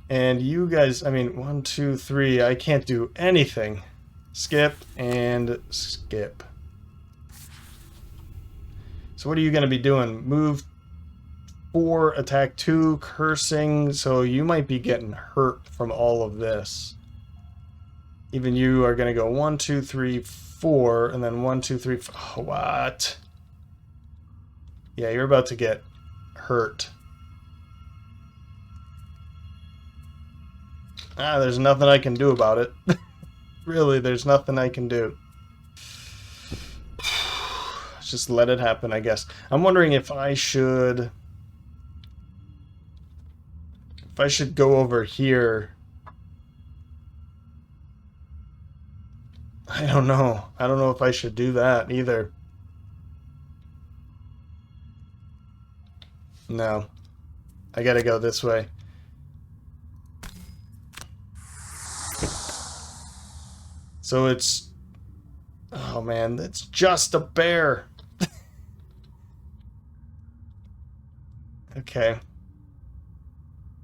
And you guys, I mean, 1, 2, 3, I can't do anything. Skip and skip. So what are you going to be doing? Move 4, attack 2, cursing, so you might be getting hurt from all of this. Even you are going to go 1, 2, 3, 4, and then 1, 2, 3, 4. Oh, what? Yeah, you're about to get hurt. There's nothing I can do about it. Really, there's nothing I can do. Just let it happen, I guess. I'm wondering if I should go over here. I don't know. I don't know if I should do that either. No. I gotta go this way. So it's... Oh man, it's just a bear. Okay.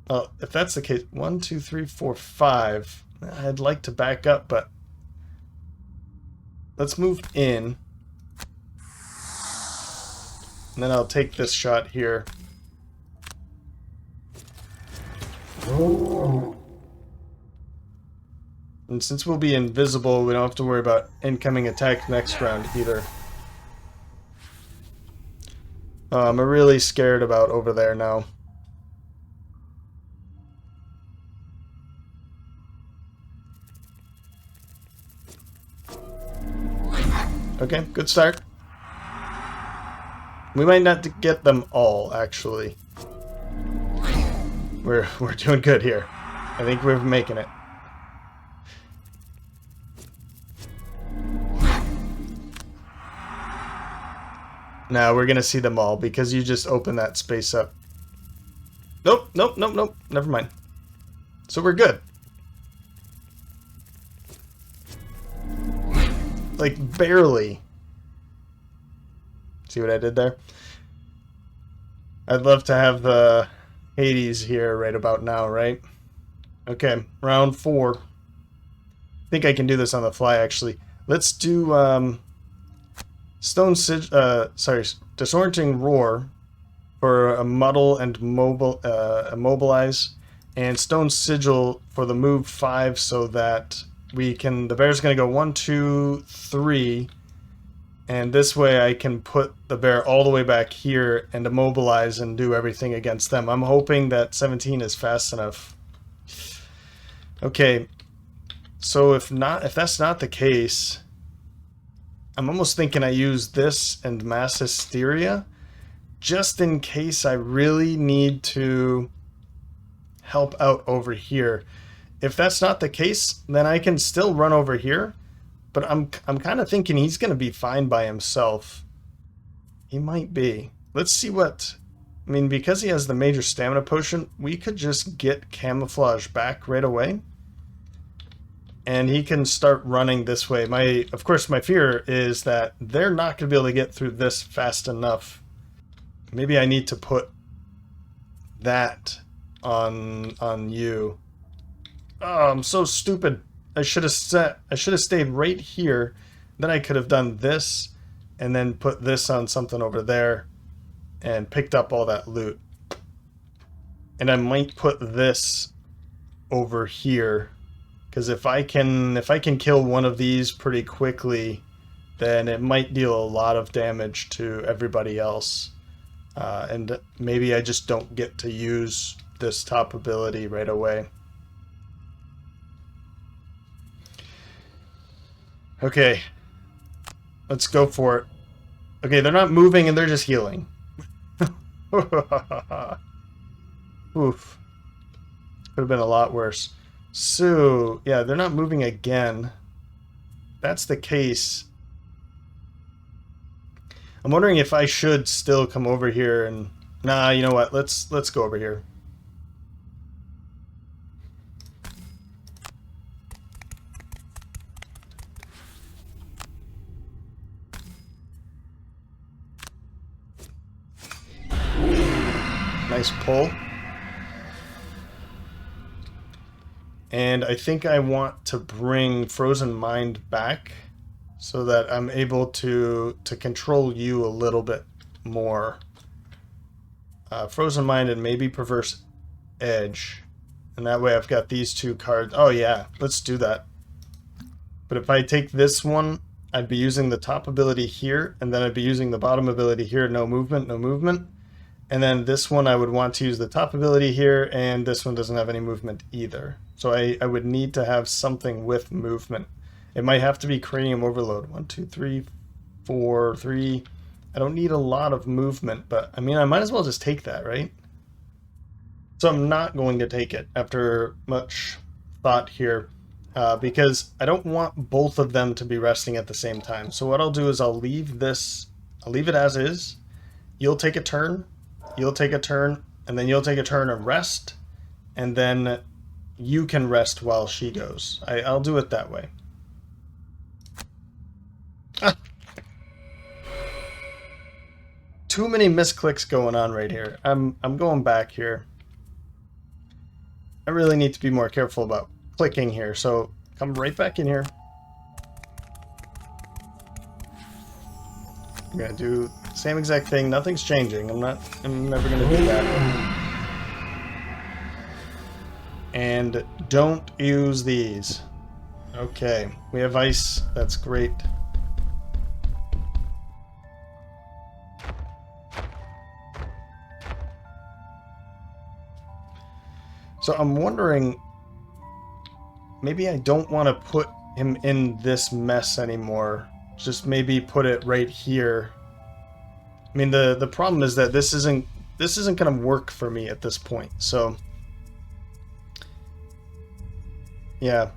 Well, if that's the case, 1, 2, 3, 4, 5. I'd like to back up, but let's move in. And then I'll take this shot here. And since we'll be invisible, we don't have to worry about incoming attack next round either. I'm really scared about over there now. Okay, good start. We might not get them all, actually. We're doing good here. I think we're making it. Now we're gonna see them all because you just opened that space up. Nope, nope, nope, nope. Never mind. So we're good. Like, barely. See what I did there? I'd love to have the Hades here right about now, right? Okay, round 4. I think I can do this on the fly, actually. Let's do, Disorienting Roar for a muddle and immobilize, and Stone Sigil for the move 5 so that we can, the bear's going to go 1, 2, 3, and this way I can put the bear all the way back here and immobilize and do everything against them. I'm hoping that 17 is fast enough. Okay, so if that's not the case, I'm almost thinking I use this and Mass Hysteria just in case I really need to help out over here. If that's not the case, then I can still run over here, but I'm kind of thinking he's going to be fine by himself. He might be. Let's see what... I mean, because he has the major stamina potion, we could just get camouflage back right away. And he can start running this way. Of course, my fear is that they're not going to be able to get through this fast enough. Maybe I need to put that on you. Oh, I'm so stupid. I should have stayed right here. Then I could have done this and then put this on something over there and picked up all that loot. And I might put this over here. Because if I can kill one of these pretty quickly, then it might deal a lot of damage to everybody else. And maybe I just don't get to use this top ability right away. Okay. Let's go for it. Okay, they're not moving and they're just healing. Oof. Could have been a lot worse. So, yeah, they're not moving again. That's the case. I'm wondering if I should still come over here and... Nah, you know what? Let's go over here. Nice pull. And I think I want to bring Frozen Mind back so that I'm able to control you a little bit more. Frozen Mind and maybe Perverse Edge. And that way I've got these two cards. Oh yeah, let's do that. But if I take this one, I'd be using the top ability here, and then I'd be using the bottom ability here, no movement, no movement. And then this one I would want to use the top ability here, and this one doesn't have any movement either. So I would need to have something with movement. It might have to be Cranium Overload. 1, 2, 3, 4, 3. I don't need a lot of movement, but I mean, I might as well just take that, right? So I'm not going to take it after much thought here, because I don't want both of them to be resting at the same time. So what I'll do is I'll leave it as is. You'll take a turn, you'll take a turn, and then you'll take a turn and rest, and then you can rest while she goes. I'll do it that way. Ah. Too many misclicks going on right here. I'm going back here. I really need to be more careful about clicking here, so come right back in here. I'm gonna do the same exact thing. Nothing's changing. I'm never gonna do that. And don't use these. Okay, we have ice. That's great. So I'm wondering, maybe I don't want to put him in this mess anymore. Just maybe put it right here. I mean, the problem is that this isn't going to work for me at this point. So yeah.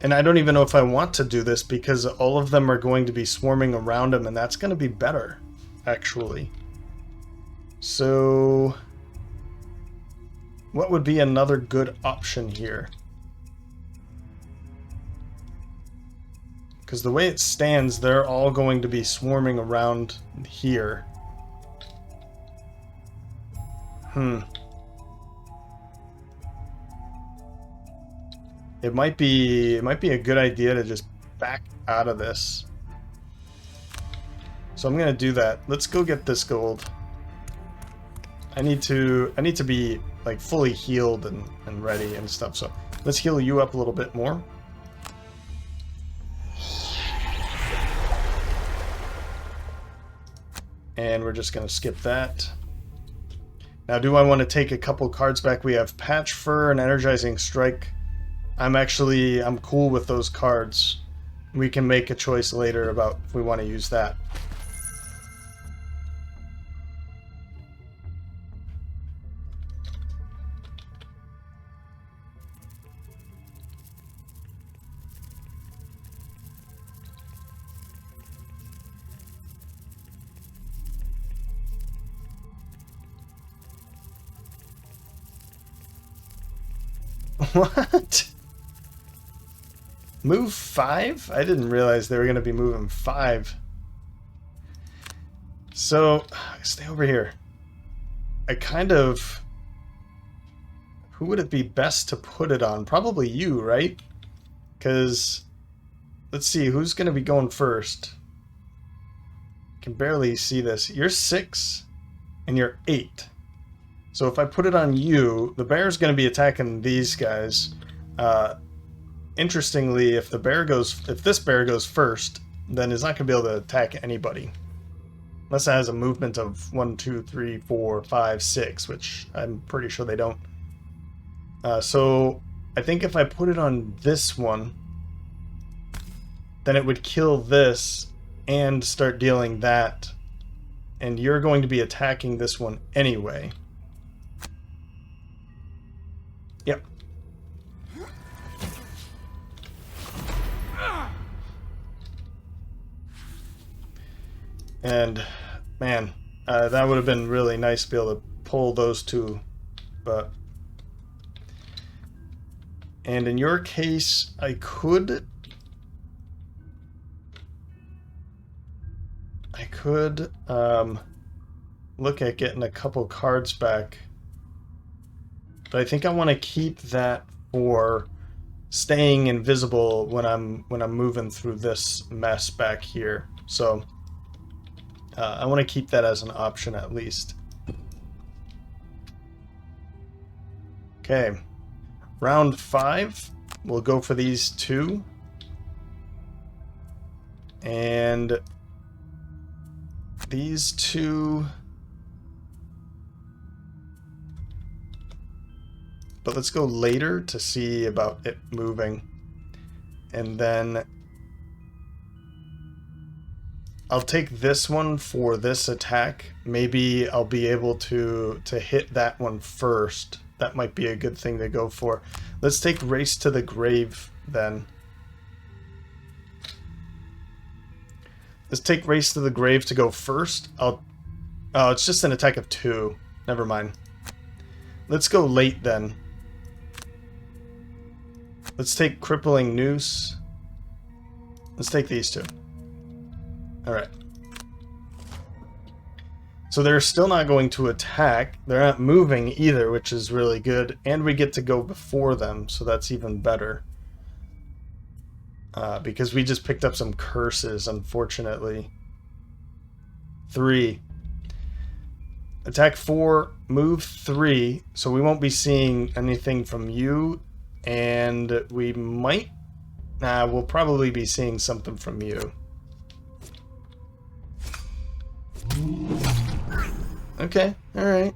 And I don't even know if I want to do this because all of them are going to be swarming around him, and that's going to be better, actually. So what would be another good option here? Because the way it stands, they're all going to be swarming around here. It might be a good idea to just back out of this. So I'm gonna do that. Let's go get this gold. I need to be like fully healed and ready and stuff. So let's heal you up a little bit more. And we're just gonna skip that. Now, do I want to take a couple cards back? We have Patch Fur and Energizing Strike. I'm cool with those cards. We can make a choice later about if we want to use that. What? Move 5? I didn't realize they were going to be moving 5. So, stay over here. Who would it be best to put it on? Probably you, right? Because, let's see, who's going to be going first? I can barely see this. You're 6, and you're 8. So if I put it on you, the bear's going to be attacking these guys. Interestingly, if this bear goes first, then it's not going to be able to attack anybody. Unless it has a movement of 1, 2, 3, 4, 5, 6, which I'm pretty sure they don't. So I think if I put it on this one, then it would kill this and start dealing that. And you're going to be attacking this one anyway. Yep. And man, that would have been really nice to be able to pull those two, but and in your case, I could look at getting a couple cards back, but I think I want to keep that for staying invisible when I'm moving through this mess back here. So I want to keep that as an option at least. Okay. Round 5, we'll go for these 2. And these 2... But let's go later to see about it moving. And then I'll take this one for this attack. Maybe I'll be able to hit that one first. That might be a good thing to go for. Let's take Race to the Grave then. Let's take Race to the Grave to go first. Oh, it's just an attack of 2. Never mind. Let's go late then. Let's take Crippling Noose. Let's take these 2. Alright. So they're still not going to attack. They're not moving either, which is really good. And we get to go before them, so that's even better. Because we just picked up some curses, unfortunately. 3. Attack 4, move 3, so we won't be seeing anything from you. And we might... we'll probably be seeing something from you. Okay, alright.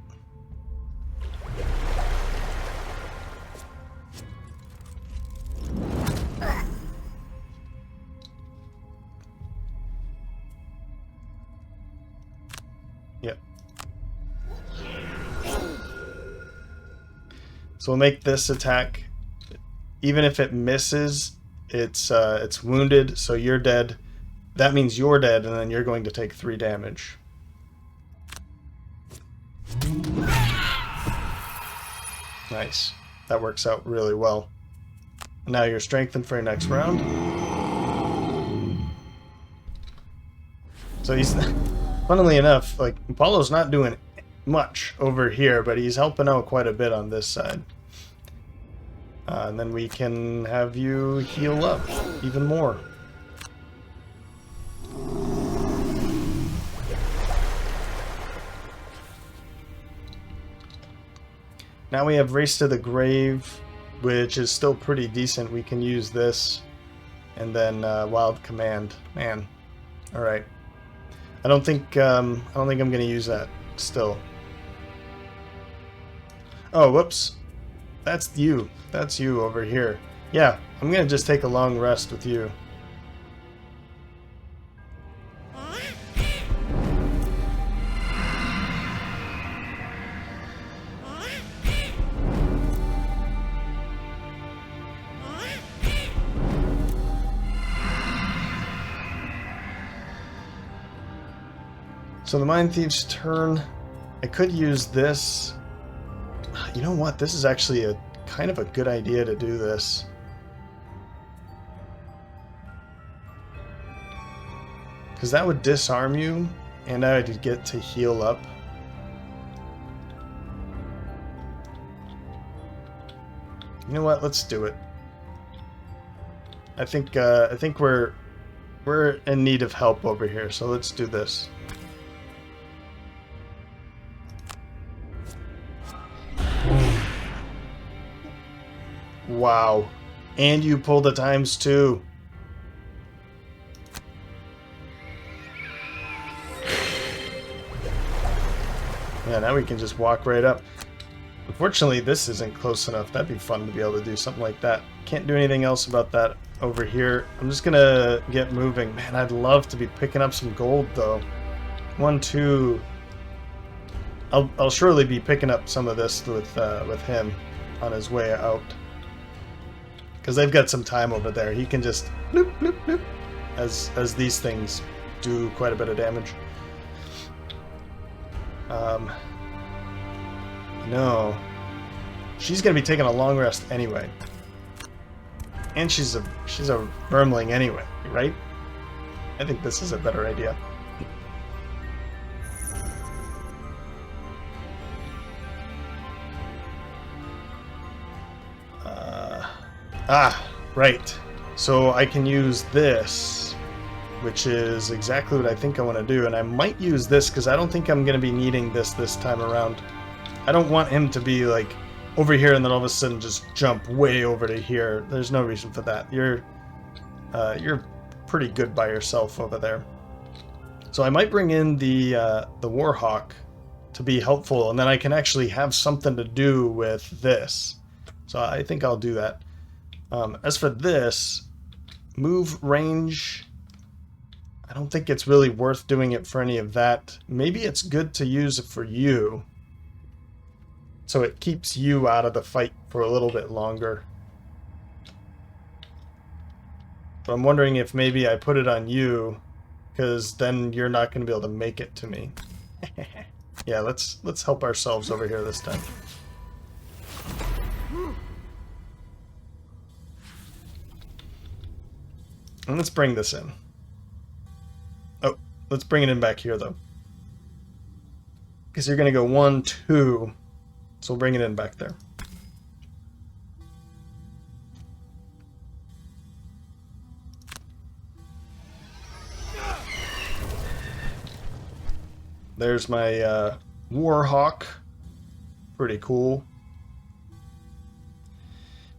Yep. So we'll make this attack. Even if it misses, it's wounded, so you're dead. That means you're dead, and then you're going to take 3 damage. Nice. That works out really well. Now you're strengthened for your next round. So he's... Funnily enough, like, Apollo's not doing much over here, but he's helping out quite a bit on this side. And then we can have you heal up even more. Now we have Race to the Grave, which is still pretty decent. We can use this, and then Wild Command. Man, all right. I don't think I'm going to use that still. Oh, whoops. That's you. That's you over here. Yeah, I'm going to just take a long rest with you. So the Mind Thief's turn. I could use this. You know what? This is actually a kind of a good idea to do this. Because that would disarm you, and I would get to heal up. You know what? Let's do it. I think we're in need of help over here, so let's do this. Wow. And you pulled a ×2. Yeah, now we can just walk right up. Unfortunately, this isn't close enough. That'd be fun to be able to do something like that. Can't do anything else about that over here. I'm just gonna get moving. Man, I'd love to be picking up some gold, though. 1, 2... I'll surely be picking up some of this with him on his way out. Because they've got some time over there. He can just bloop, bloop, bloop, as these things do quite a bit of damage. No. She's going to be taking a long rest anyway. And she's a vermling anyway, right? I think this is a better idea. Right. So I can use this, which is exactly what I think I want to do. And I might use this because I don't think I'm going to be needing this time around. I don't want him to be, like, over here and then all of a sudden just jump way over to here. There's no reason for that. You're pretty good by yourself over there. So I might bring in the Warhawk to be helpful, and then I can actually have something to do with this. So I think I'll do that. As for this, move range, I don't think it's really worth doing it for any of that. Maybe it's good to use it for you, so it keeps you out of the fight for a little bit longer. But I'm wondering if maybe I put it on you, because then you're not going to be able to make it to me. Yeah, let's help ourselves over here this time. And let's bring this in. Oh, let's bring it in back here, though. Because you're going to go 1, 2. So we'll bring it in back there. There's my Warhawk. Pretty cool.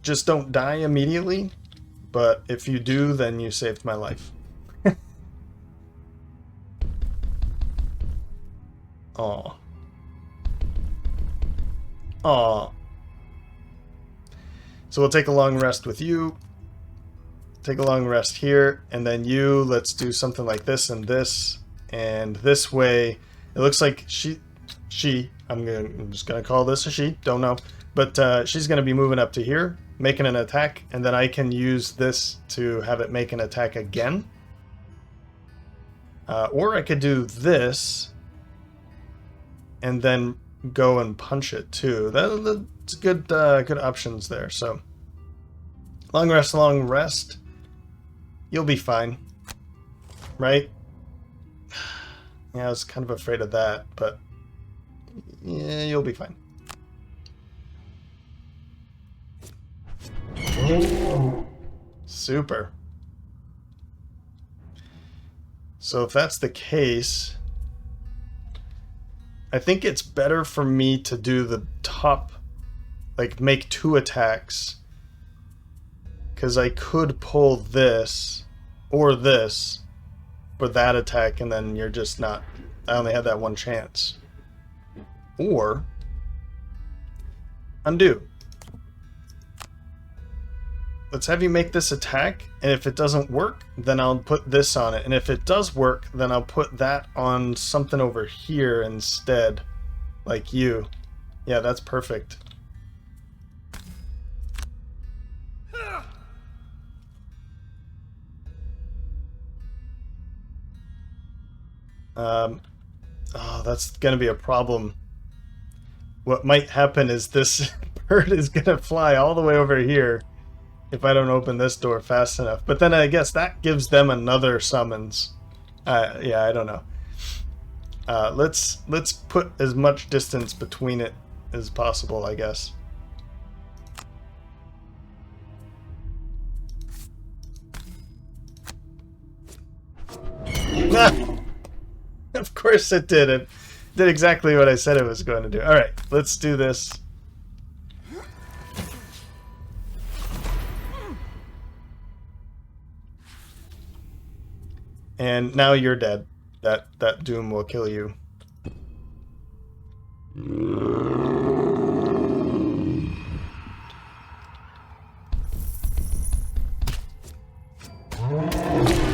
Just don't die immediately. But if you do, then you saved my life. Aw. Aw. So we'll take a long rest with you. Take a long rest here. And then you, let's do something like this and this. And this way, it looks like I'm just going to call this a she. Don't know. But she's going to be moving up to here, making an attack. And then I can use this to have it make an attack again. Or I could do this. And then go and punch it too. That's good. Good options there. So, long rest. You'll be fine, right? Yeah, I was kind of afraid of that, but yeah, you'll be fine. Super. So if that's the case, I think it's better for me to do the top, like make 2 attacks, because I could pull this or this for that attack, and then you're just not, I only had that one chance. Or undo. Let's have you make this attack, and if it doesn't work, then I'll put this on it. And if it does work, then I'll put that on something over here instead. Like you. Yeah, that's perfect. Oh, that's gonna be a problem. What might happen is this bird is gonna fly all the way over here if I don't open this door fast enough. But then I guess that gives them another summons. Yeah, I don't know. Let's put as much distance between it as possible, I guess. Of course it did. It did exactly what I said it was going to do. Alright, let's do this. And now you're dead. That doom will kill you.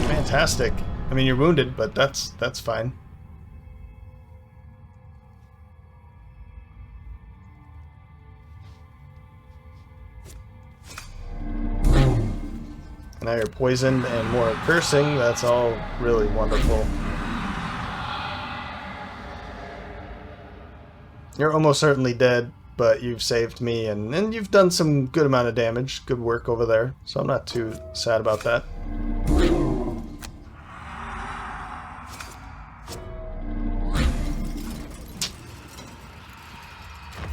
Fantastic. I mean, you're wounded, but that's fine. Now you're poisoned and more cursing. That's all really wonderful. You're almost certainly dead, but you've saved me, and you've done some good amount of damage. Good work over there, so I'm not too sad about that.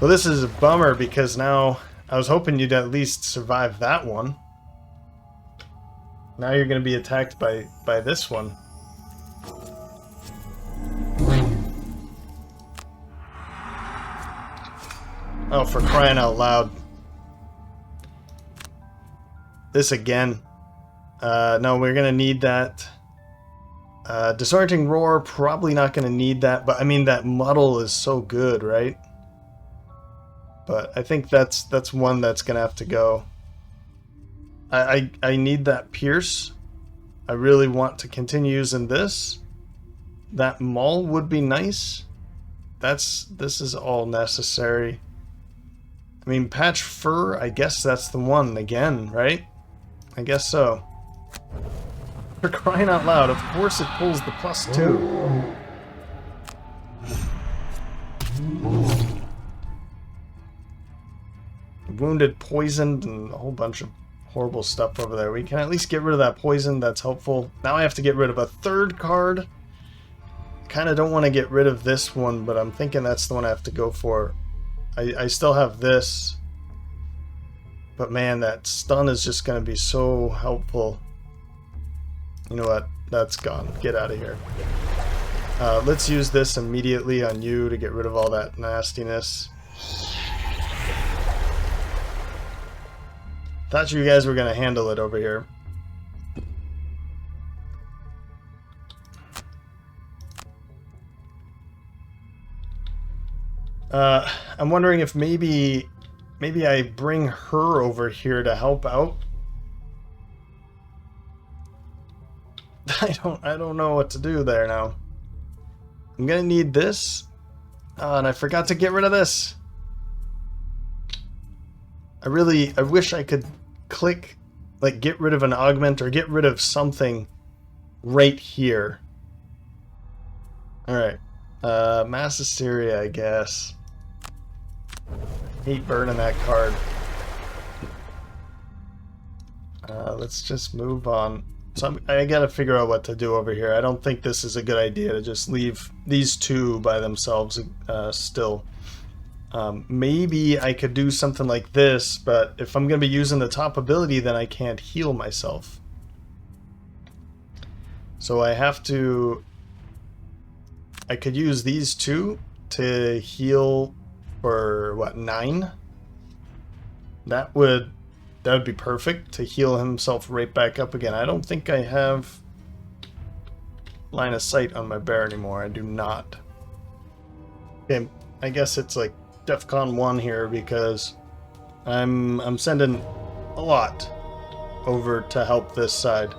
Well, this is a bummer because now I was hoping you'd at least survive that one. Now you're going to be attacked by this one. Oh, for crying out loud. This again. No, we're gonna need that. Disorienting Roar, probably not gonna need that, but I mean, that muddle is so good, right? But I think that's one that's gonna have to go. I need that Pierce. I really want to continue using this. That Maul would be nice. This is all necessary. I mean, Patch Fur, I guess that's the one again, right? I guess so. For crying out loud, of course it pulls the +2. Wounded, poisoned, and a whole bunch of horrible stuff over there. We can at least get rid of that poison. That's helpful. Now I have to get rid of a third card. Kind of don't want to get rid of this one, but I'm thinking that's the one I have to go for. I still have this. But man, that stun is just going to be so helpful. You know what? That's gone. Get out of here. Let's use this immediately on you to get rid of all that nastiness. Thought you guys were going to handle it over here. I'm wondering if maybe I bring her over here to help out. I don't know what to do there now. I'm gonna need this. And I forgot to get rid of this. I wish I could click, like, get rid of an augment or get rid of something right here. Alright. Mass Hysteria, I guess. Hate burning that card. Let's just move on. So I gotta figure out what to do over here. I don't think this is a good idea to just leave these two by themselves still. Maybe I could do something like this, but if I'm gonna be using the top ability, then I can't heal myself. So I have to... I could use these two to heal for, what, 9? That would be perfect to heal himself right back up again. I don't think I have line of sight on my bear anymore. I do not. Okay, I guess it's like DEFCON 1 here because I'm sending a lot over to help this side.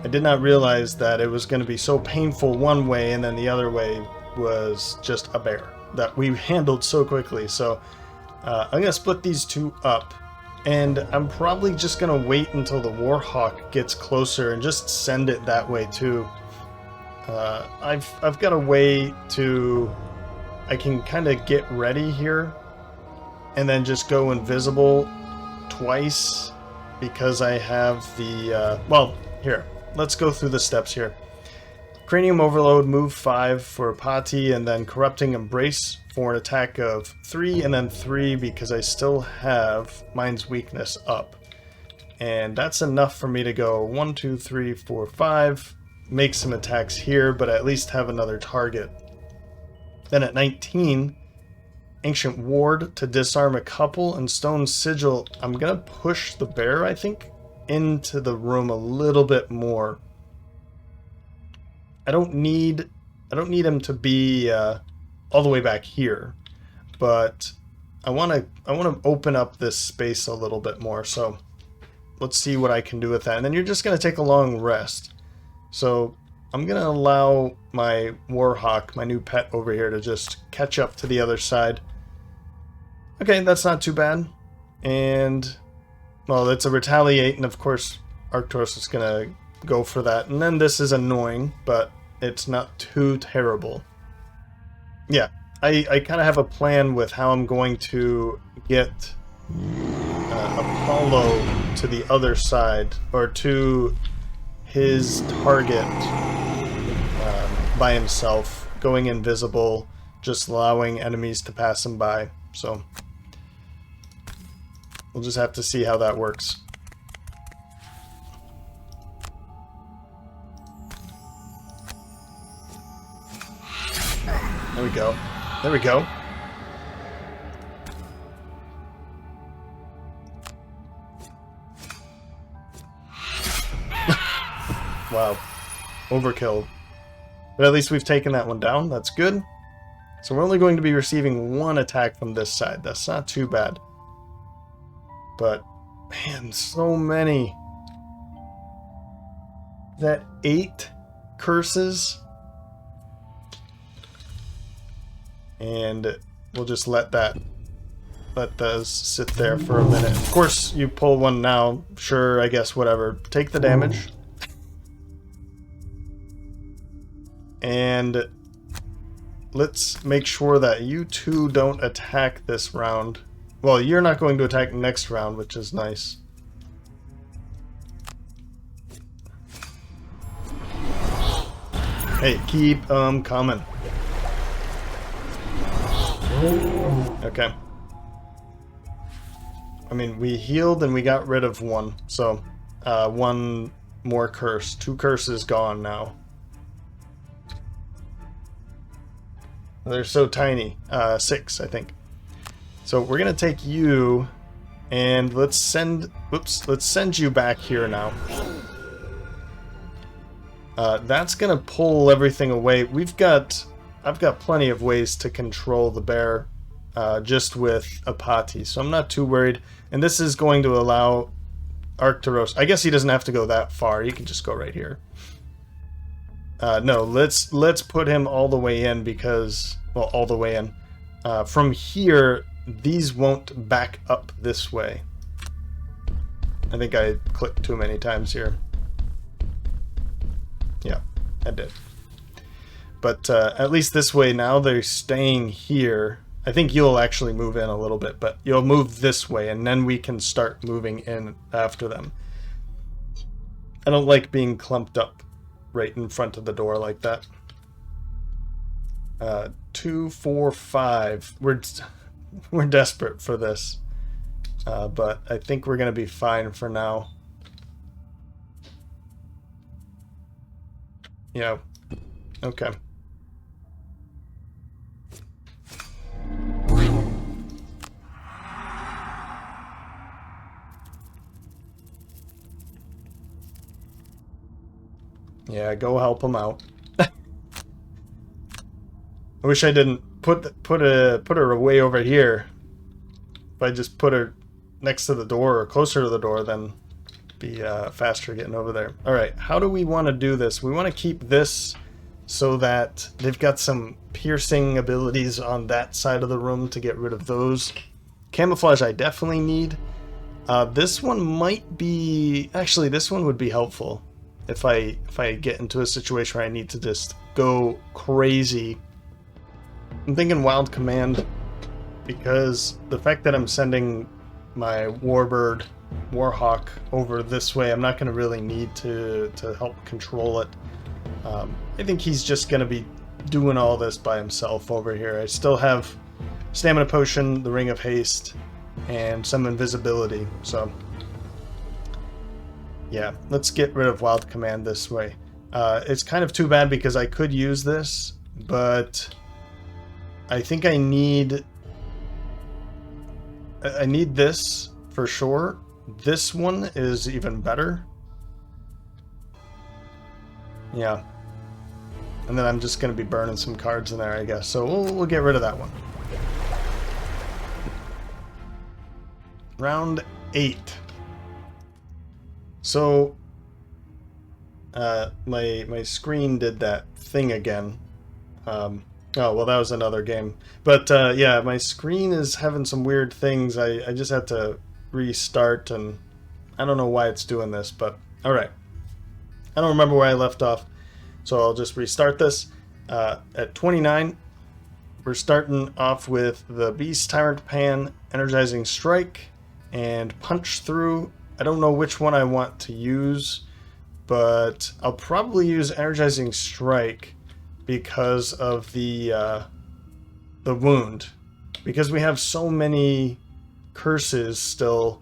I did not realize that it was going to be so painful one way and then the other way was just a bear that we handled so quickly. So I'm going to split these two up, and I'm probably just going to wait until the Warhawk gets closer and just send it that way too. I've got a way to... I can kind of get ready here and then just go invisible twice because I have the... well, here. Let's go through the steps here. Cranium Overload, move 5 for Pati, and then Corrupting Embrace for an attack of 3, and then 3 because I still have Mind's Weakness up. And that's enough for me to go 1, 2, 3, 4, 5, make some attacks here, but at least have another target. Then at 19, Ancient Ward to disarm a couple, and Stone Sigil. I'm going to push the bear, I think, into the room a little bit more. I don't need him to be all the way back here, but I want to open up this space a little bit more. So let's see what I can do with that. And then you're just going to take a long rest. So I'm going to allow my Warhawk, my new pet over here, to just catch up to the other side. Okay, that's not too bad. And well, it's a retaliate, and of course Arcturus is going to go for that. And then this is annoying, but it's not too terrible. Yeah, I kind of have a plan with how I'm going to get Apollo to the other side, or to his target by himself, going invisible, just allowing enemies to pass him by. So we'll just have to see how that works. There we go. There we go. Wow. Overkill. But at least we've taken that one down. That's good. So we're only going to be receiving one attack from this side. That's not too bad. But, man, so many. Is that 8 curses? And we'll just let those sit there for a minute. Of course, you pull one now. Sure, I guess, whatever. Take the damage. And let's make sure that you two don't attack this round. Well, you're not going to attack next round, which is nice. Hey, keep coming. Okay. I mean, we healed and we got rid of one, so one more curse. 2 curses gone now. They're so tiny. 6, I think. So we're gonna take you, and let's send you back here now. That's gonna pull everything away. I've got plenty of ways to control the bear, just with a potty, so I'm not too worried. And this is going to allow Arcturus. I guess he doesn't have to go that far. He can just go right here. No, let's put him all the way in because, well, all the way in. From here, these won't back up this way. I think I clicked too many times here. Yeah, I did. But at least this way now they're staying here. I think you'll actually move in a little bit, but you'll move this way and then we can start moving in after them. I don't like being clumped up right in front of the door like that. 2, 4, 5. We're desperate for this. But I think we're going to be fine for now. Yeah. Okay. Yeah, go help him out. I wish I didn't put her way over here. If I just put her next to the door or closer to the door, then be faster getting over there. All right, how do we want to do this? We want to keep this so that they've got some piercing abilities on that side of the room to get rid of those. Camouflage I definitely need. This one might be... Actually, this one would be helpful if I get into a situation where I need to just go crazy. I'm thinking Wild Command, because the fact that I'm sending my Warbird, Warhawk over this way, I'm not going to really need to help control it. I think he's just going to be doing all this by himself over here. I still have Stamina Potion, the Ring of Haste, and some invisibility, so... Yeah, let's get rid of Wild Command this way. It's kind of too bad because I could use this, but I think I need this for sure. This one is even better. Yeah. And then I'm just going to be burning some cards in there, I guess. So we'll get rid of that one. Round 8. So, my screen did that thing again. Oh, well, that was another game. But, yeah, my screen is having some weird things. I just had to restart, and I don't know why it's doing this, but alright. I don't remember where I left off, so I'll just restart this. At 29, we're starting off with the Beast Tyrant Pan, Energizing Strike, and Punch Through. I don't know which one I want to use, but I'll probably use Energizing Strike because of the wound. Because we have so many curses still,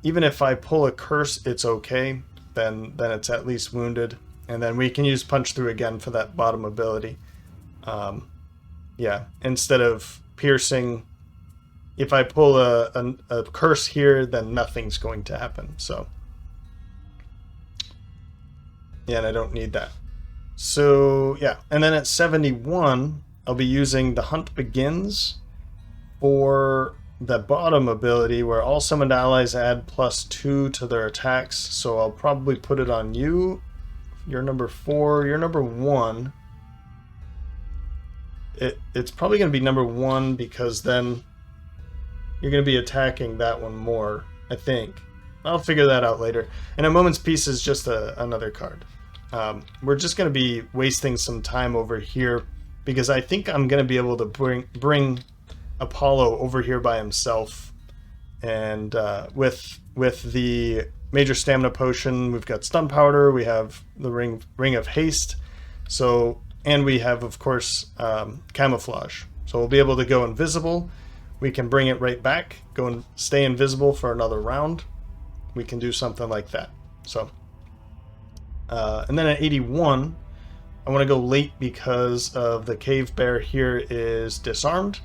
even if I pull a curse, it's okay. Then it's at least wounded. And then we can use Punch Through again for that bottom ability. Yeah, instead of piercing, if I pull a curse here, then nothing's going to happen. So, yeah, and I don't need that. So, yeah, and then at 71, I'll be using the Hunt Begins for the bottom ability where all summoned allies add +2 to their attacks. So I'll probably put it on you. You're number 4, you're number 1. It's probably going to be number 1 because then you're going to be attacking that one more, I think. I'll figure that out later. And a Moment's Peace is just another card. We're just going to be wasting some time over here because I think I'm going to be able to bring Apollo over here by himself. And with the Major Stamina Potion, we've got Stun Powder, we have the Ring of Haste. So... and we have, of course, Camouflage. So we'll be able to go invisible. We can bring it right back, go and stay invisible for another round. We can do something like that. So, and then at 81, I want to go late because of the Cave Bear here is disarmed.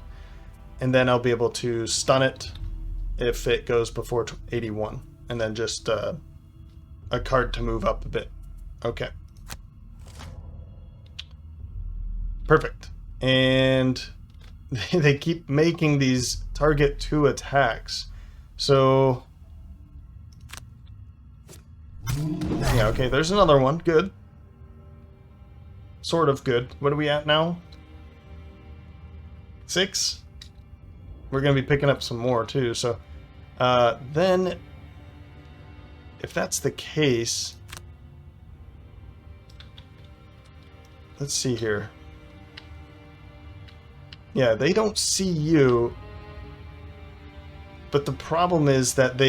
And then I'll be able to stun it if it goes before 81. And then just a card to move up a bit. Okay. Perfect. And they keep making these target 2 attacks. So, yeah, okay, there's another one. Good. Sort of good. What are we at now? 6? We're going to be picking up some more, too. So, then, if that's the case, let's see here. Yeah, they don't see you, but the problem is that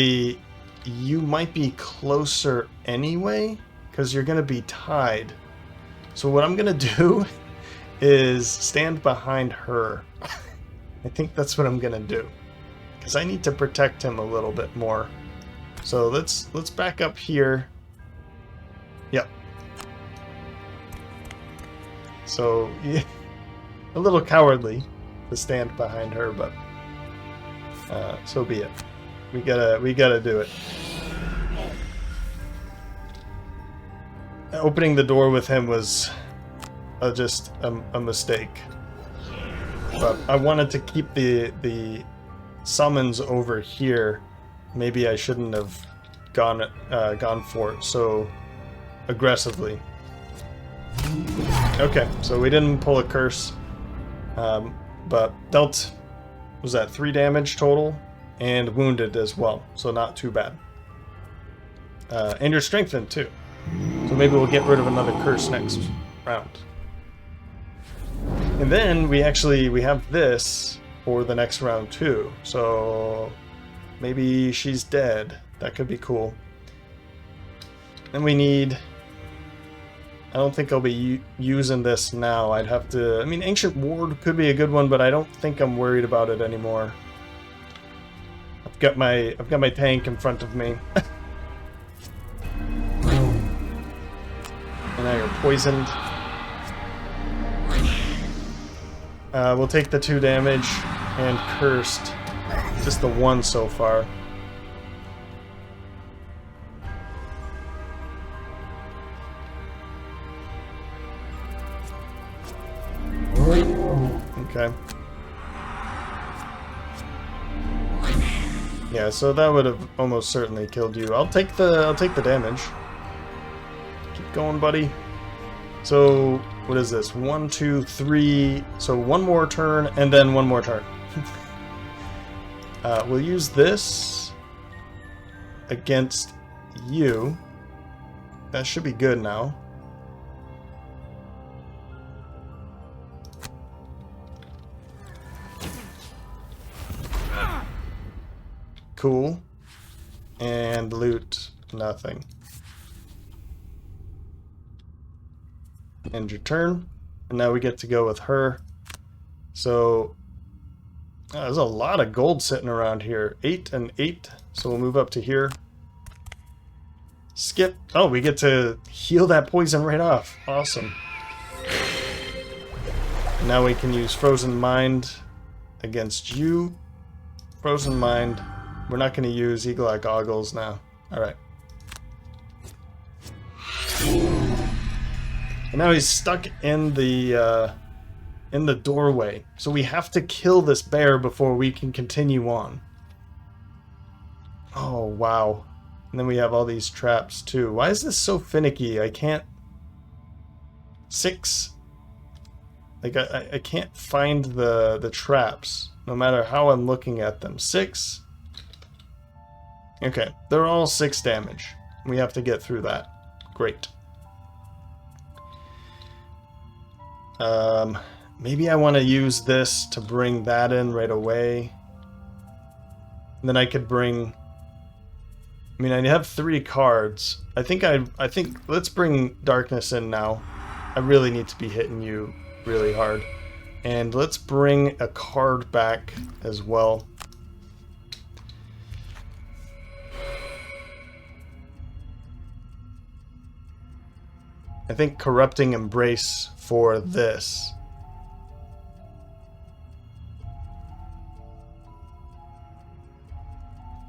you might be closer anyway, because you're going to be tied. So what I'm going to do is stand behind her. I think that's what I'm going to do, because I need to protect him a little bit more. So let's back up here. Yep. So, yeah, a little cowardly to stand behind her, but so be it. We gotta do it. Opening the door with him was just a mistake, but I wanted to keep the summons over here. Maybe I shouldn't have gone for it so aggressively. Okay, so we didn't pull a curse. But dealt, was that 3 damage total, and wounded as well, so not too bad. And you're strengthened too, so maybe we'll get rid of another curse next round. And then we have this for the next round too, so maybe she's dead. That could be cool. Then we need... I don't think I'll be using this now. I'd have to... I mean, Ancient Ward could be a good one, but I don't think I'm worried about it anymore. I've got my tank in front of me. And now you're poisoned. We'll take the 2 damage and cursed. Just the 1 so far. Okay. Yeah, so that would have almost certainly killed you. I'll take the damage. Keep going, buddy. So, what is this? 1, 2, 3. So 1 more turn and then 1 more turn. We'll use this against you. That should be good now. Cool. And loot nothing. End your turn. And now we get to go with her. So there's a lot of gold sitting around here. 8 and 8. So we'll move up to here. Skip. Oh, we get to heal that poison right off. Awesome. Now we can use Frozen Mind against you. Frozen Mind. We're not going to use Eagle Eye Goggles now. Alright. And now he's stuck in the doorway. So we have to kill this bear before we can continue on. Oh, wow. And then we have all these traps, too. Why is this so finicky? I can't... 6... Like, I can't find the traps, no matter how I'm looking at them. 6... Okay, they're all 6 damage. We have to get through that. Great. Maybe I want to use this to bring that in right away. And then I could bring... I mean, I have 3 cards. I think let's bring Darkness in now. I really need to be hitting you really hard. And let's bring a card back as well. I think Corrupting Embrace for this.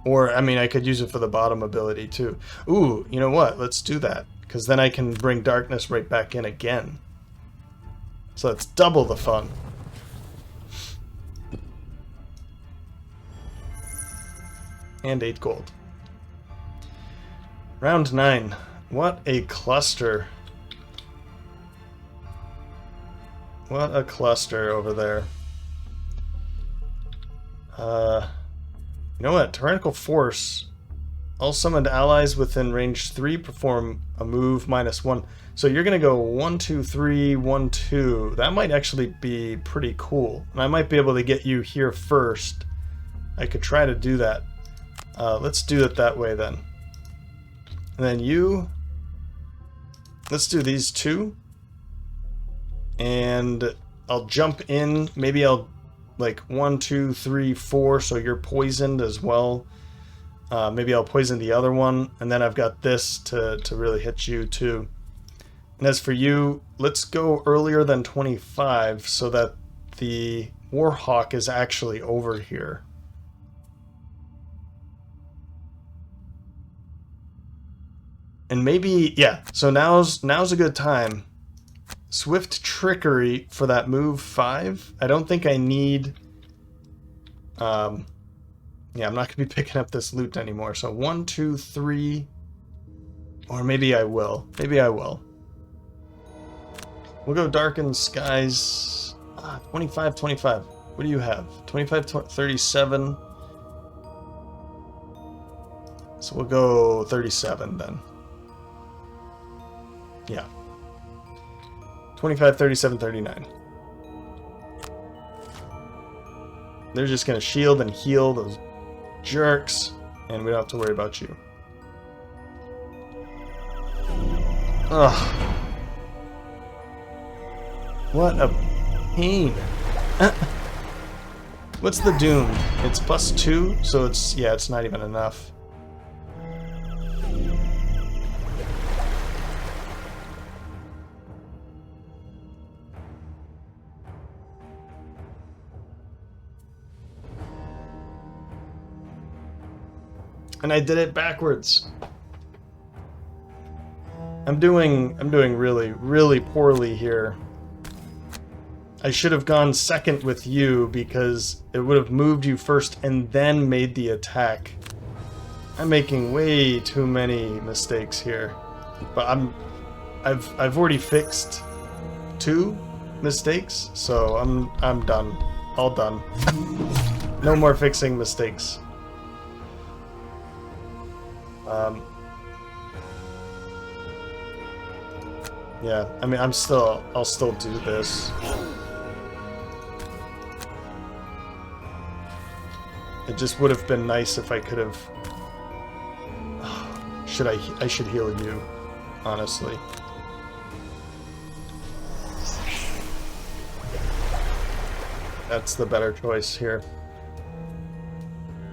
Or, I mean, I could use it for the bottom ability, too. Ooh, you know what? Let's do that. Because then I can bring Darkness right back in again. So that's double the fun. And 8 gold. Round 9. What a cluster. What a cluster over there. You know what? Tyrannical Force. All summoned allies within range 3 perform a move -1. So you're going to go 1, 2, 3, 1, 2. That might actually be pretty cool. And I might be able to get you here first. I could try to do that. Let's do it that way then. And then you... Let's do these 2. And I'll jump in. Maybe I'll like 1, 2, 3, 4. So you're poisoned as well. Maybe I'll poison the other one. And then I've got this to really hit you too. And as for you, let's go earlier than 25 so that the Warhawk is actually over here. And maybe, yeah, so now's a good time. Swift Trickery for that move 5. I don't think I need... yeah, I'm not going to be picking up this loot anymore. So 1, 2, 3... Or maybe I will. Maybe I will. We'll go Darkened Skies. 25, 25. What do you have? 25, 37. So we'll go 37 then. Yeah. 25, 37, 39. They're just going to shield and heal those jerks, and we don't have to worry about you. Ugh. What a pain. What's the Doom? It's +2, so it's, yeah, it's not even enough. And I did it backwards. I'm doing really, really poorly here. I should have gone second with you because it would have moved you first and then made the attack. I'm making way too many mistakes here. But I've already fixed 2 mistakes, so I'm done. All done. No more fixing mistakes. Yeah, I mean, I'll still do this. It just would have been nice if I could have... I should heal you, honestly. That's the better choice here.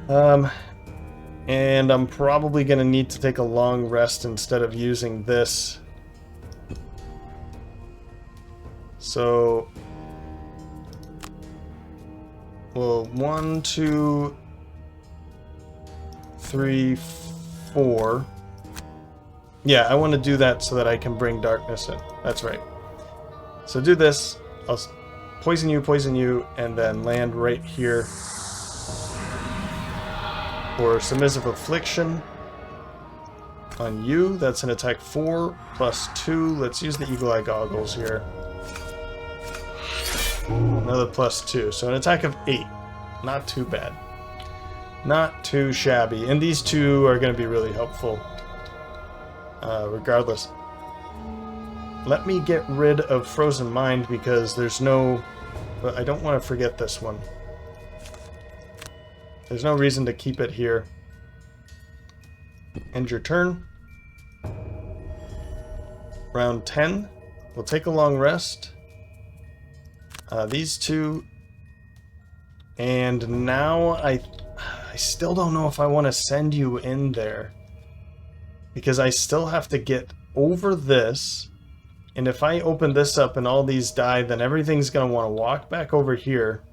And I'm probably going to need to take a long rest instead of using this. So, Well, 1, 2, 3, 4. Yeah, I want to do that so that I can bring darkness in. That's right. So do this. I'll poison you, and then land right here for submissive affliction on you. That's an attack 4 plus 2. Let's use the eagle eye goggles here. Another plus 2. So an attack of 8. Not too bad. Not too shabby. And these two are going to be really helpful. Regardless. Let me get rid of Frozen Mind because there's no... But I don't want to forget this one. There's no reason to keep it here. End your turn. Round 10. We'll take a long rest. These two. And now I still don't know if I want to send you in there. Because I still have to get over this. And if I open this up and all these die, then everything's going to want to walk back over here.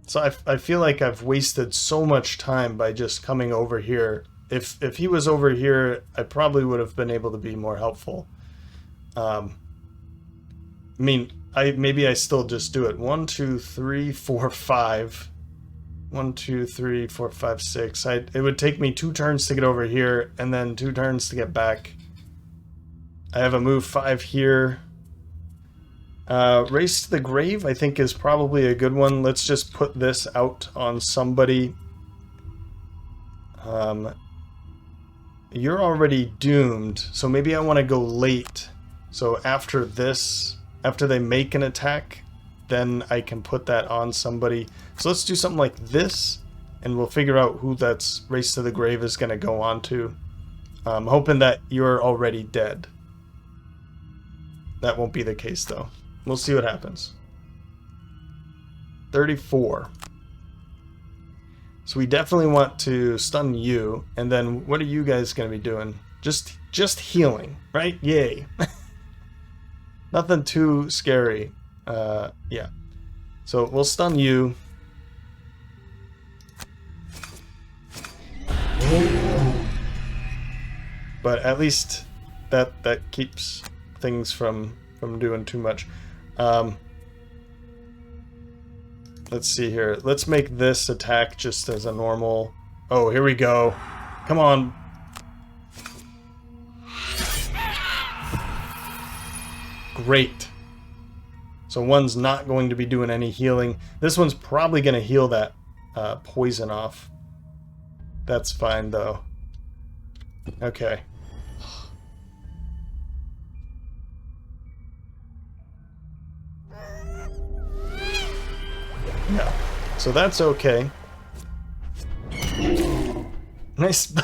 So I feel like I've wasted so much time by just coming over here. If he was over here, I probably would have been able to be more helpful. I mean, maybe I still just do it. 1, 2, 3, 4, 5. 1, 2, 3, 4, 5, 6. It would take me 2 turns to get over here, and then 2 turns to get back. I have a move 5 here. Race to the Grave, I think, is probably a good one. Let's just put this out on somebody. You're already doomed, so maybe I want to go late. So after this, after they make an attack, then I can put that on somebody. So let's do something like this, and we'll figure out who that's Race to the Grave is going to go on to. I'm hoping that you're already dead. That won't be the case, though. We'll see what happens. 34. So we definitely want to stun you, and then what are you guys going to be doing? Just healing, right? Yay. Nothing too scary. Yeah. So we'll stun you. But at least that keeps things from doing too much. Let's see here. Let's make this attack just as a normal... Oh, here we go. Come on. Great. So one's not going to be doing any healing. This one's probably going to heal that poison off. That's fine, though. Okay. Yeah, so that's okay. Nice.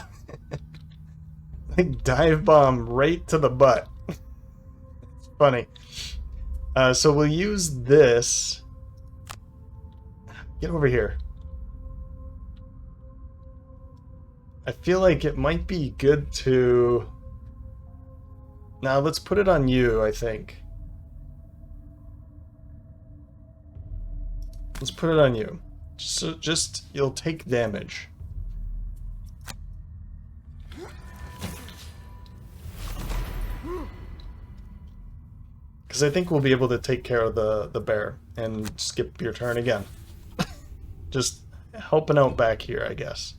Like dive bomb right to the butt. It's funny. So we'll use this. Get over here. I feel like it might be good to... Now let's put it on you, I think. Let's put it on you. Just you'll take damage. Because I think we'll be able to take care of the bear and skip your turn again. Just helping out back here, I guess.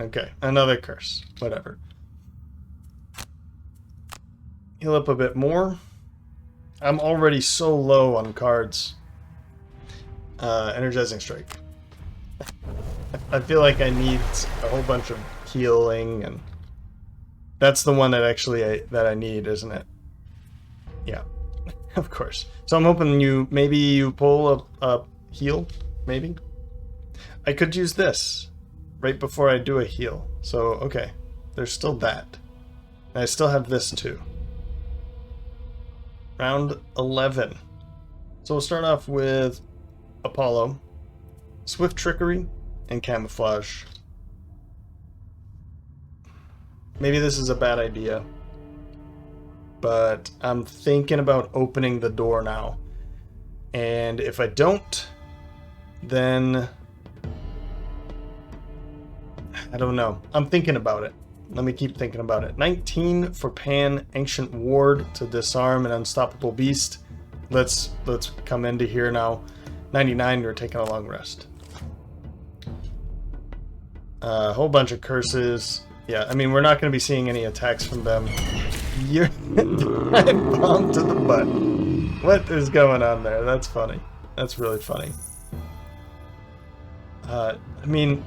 Okay, another curse. Whatever. Heal up a bit more. I'm already so low on cards. Energizing Strike. I feel like I need a whole bunch of healing, and that's the one that actually that I need, isn't it? Yeah, of course. So I'm hoping maybe you pull a heal, maybe? I could use this right before I do a heal. So, okay. There's still that. And I still have this too. Round 11. So we'll start off with Apollo, Swift Trickery, and Camouflage. Maybe this is a bad idea, but I'm thinking about opening the door now. And if I don't, then I don't know. I'm thinking about it. Let me keep thinking about it. 19 for Pan, Ancient Ward to disarm an unstoppable beast. Let's come into here now. 99, we're taking a long rest. A whole bunch of curses. Yeah, I mean, we're not going to be seeing any attacks from them. You're bomb to the butt. What is going on there? That's funny. That's really funny. I mean,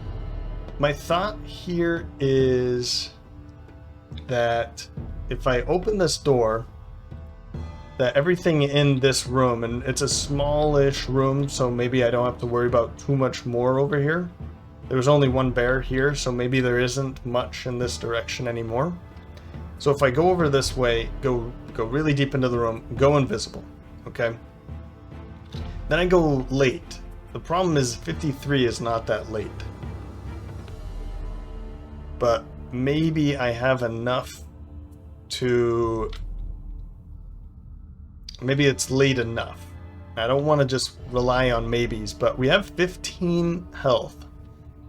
my thought here is that if I open this door, that everything in this room, and it's a smallish room, so maybe I don't have to worry about too much more over here. There's only one bear here, so maybe there isn't much in this direction anymore. So if I go over this way, go really deep into the room, go invisible, okay? Then I go late. The problem is 53 is not that late. But maybe I have enough to... Maybe it's late enough. I don't want to just rely on maybes, but we have 15 health.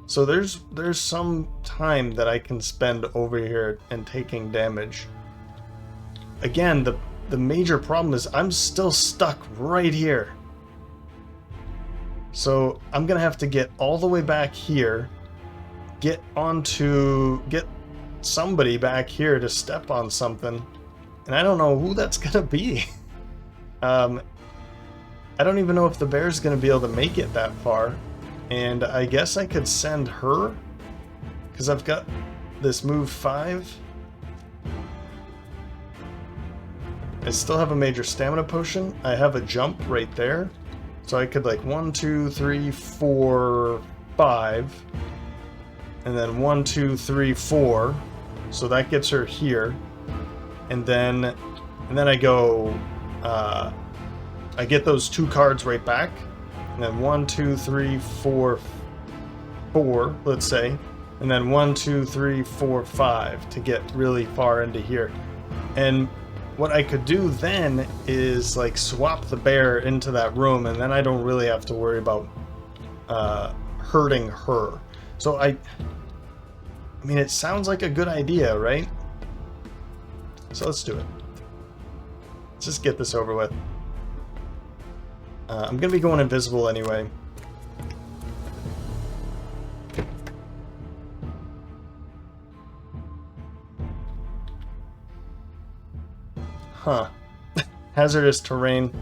So there's some time that I can spend over here and taking damage. Again, the major problem is I'm still stuck right here. So I'm gonna have to get all the way back here, get somebody back here to step on something, and I don't know who that's gonna be. I don't even know if the bear's gonna be able to make it that far. And I guess I could send her, because I've got this move 5. I still have a major stamina potion. I have a jump right there. So I could like 1, 2, 3, 4, 5. And then 1, 2, 3, 4. So that gets her here. And then I go, I get those 2 cards right back. And then 1, 2, 3, 4, 4, let's say. And then 1, 2, 3, 4, 5 to get really far into here. And what I could do then is like swap the bear into that room, and then I don't really have to worry about hurting her. So I mean, it sounds like a good idea, right? So let's do it. Let's just get this over with. I'm going to be going invisible anyway. Huh. Hazardous terrain.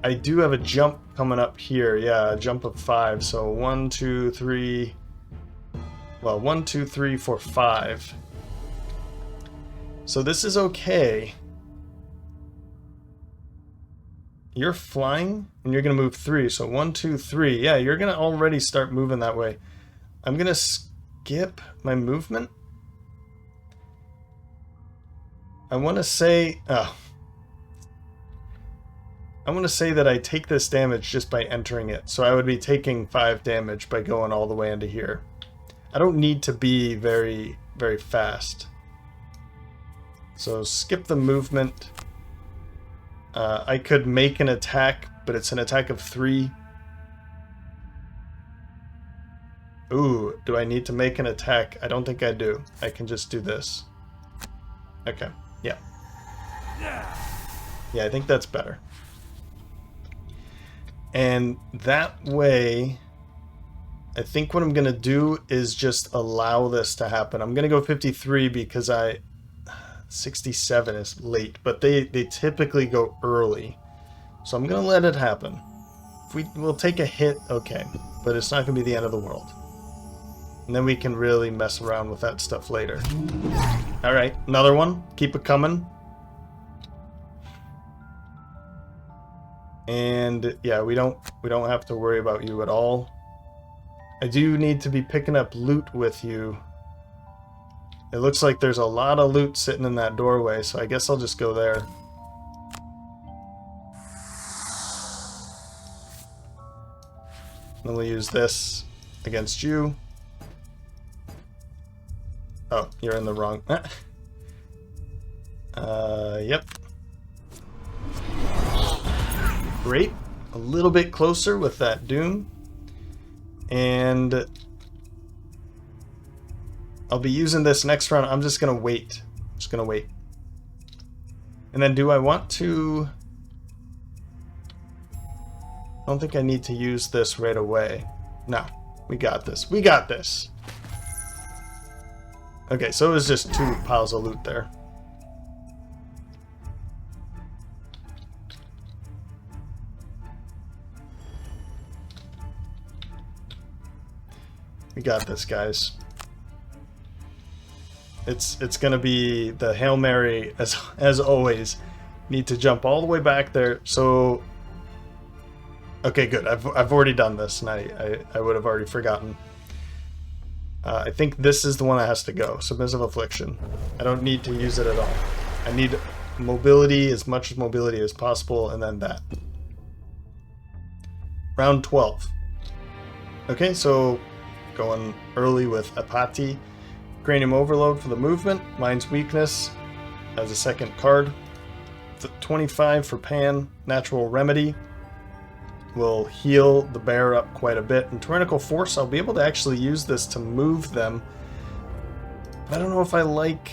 I do have a jump coming up here. Yeah, a jump of 5. So 1, 2, 3... Well, 1, 2, 3, 4, 5. So this is okay. You're flying, and you're going to move 3. So 1, 2, 3. Yeah, you're going to already start moving that way. I'm going to skip my movement. I want to say... I want to say that I take this damage just by entering it. So I would be taking 5 damage by going all the way into here. I don't need to be very, very fast. So skip the movement. I could make an attack, but it's an attack of 3. Ooh, do I need to make an attack? I don't think I do. I can just do this. Okay, yeah. Yeah, I think that's better. And that way, I think what I'm going to do is just allow this to happen. I'm going to go 53 because 67 is late, but they typically go early. So I'm going to let it happen. If we'll take a hit, okay, but it's not going to be the end of the world. And then we can really mess around with that stuff later. Alright, another one. Keep it coming. And yeah, we don't have to worry about you at all. I do need to be picking up loot with you. It looks like there's a lot of loot sitting in that doorway, so I guess I'll just go there. Then we'll use this against you. Oh, you're in the wrong... Yep. Great. A little bit closer with that Doom. And I'll be using this next round. I'm just going to wait. Just going to wait. And then do I want to... I don't think I need to use this right away. No. We got this. We got this. Okay, so it was just 2 piles of loot there. We got this, guys. It's gonna be the Hail Mary as always. Need to jump all the way back there. So okay, good. I've already done this, and I would have already forgotten. I think this is the one that has to go. Submissive Affliction. I don't need to use it at all. I need mobility, as much mobility as possible, and then that. Round 12. Okay, so going early with Apathy. Cranium Overload for the movement. Mind's Weakness as a second card. 25 for Pan. Natural Remedy will heal the bear up quite a bit. And Tyrannical Force, I'll be able to actually use this to move them. But I don't know if I like...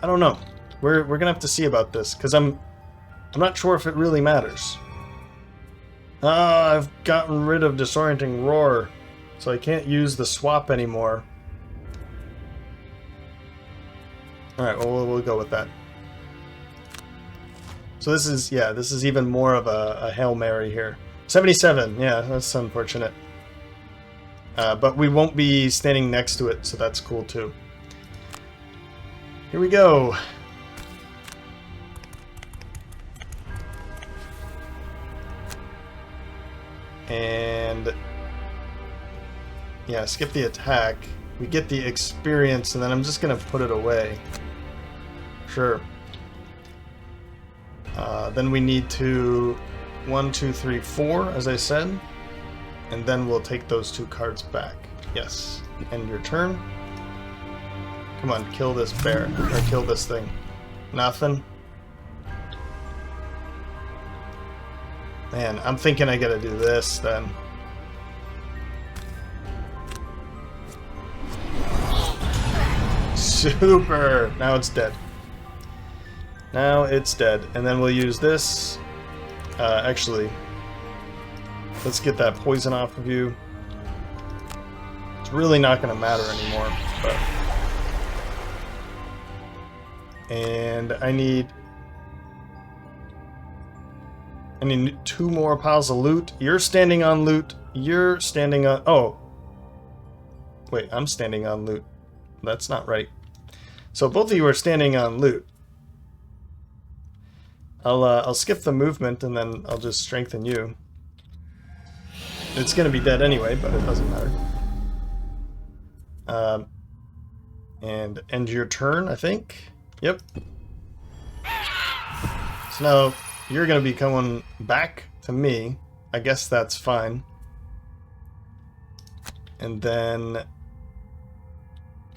I don't know. We're gonna have to see about this, because I'm not sure if it really matters. Ah, I've gotten rid of Disorienting Roar, so I can't use the swap anymore. Alright, well, we'll go with that. So this is, yeah, this is even more of a Hail Mary here. 77, yeah, that's unfortunate. But we won't be standing next to it, so that's cool too. Here we go. And yeah, skip the attack. We get the experience, and then I'm just gonna put it away. Sure. Then we need to 1, 2, 3, 4, as I said, and then we'll take those 2 cards back. Yes. End your turn. Come on, kill this bear, or kill this thing. Nothing. Man, I'm thinking I gotta do this then. Super! Now it's dead. Now it's dead. And then we'll use this. Actually, let's get that poison off of you. It's really not going to matter anymore. But... And I need 2 more piles of loot. You're standing on loot. You're standing on... Oh. Wait, I'm standing on loot. That's not right. So both of you are standing on loot. I'll skip the movement, and then I'll just strengthen you. It's gonna be dead anyway, but it doesn't matter. And end your turn, I think. Yep. So now you're gonna be coming back to me. I guess that's fine. And then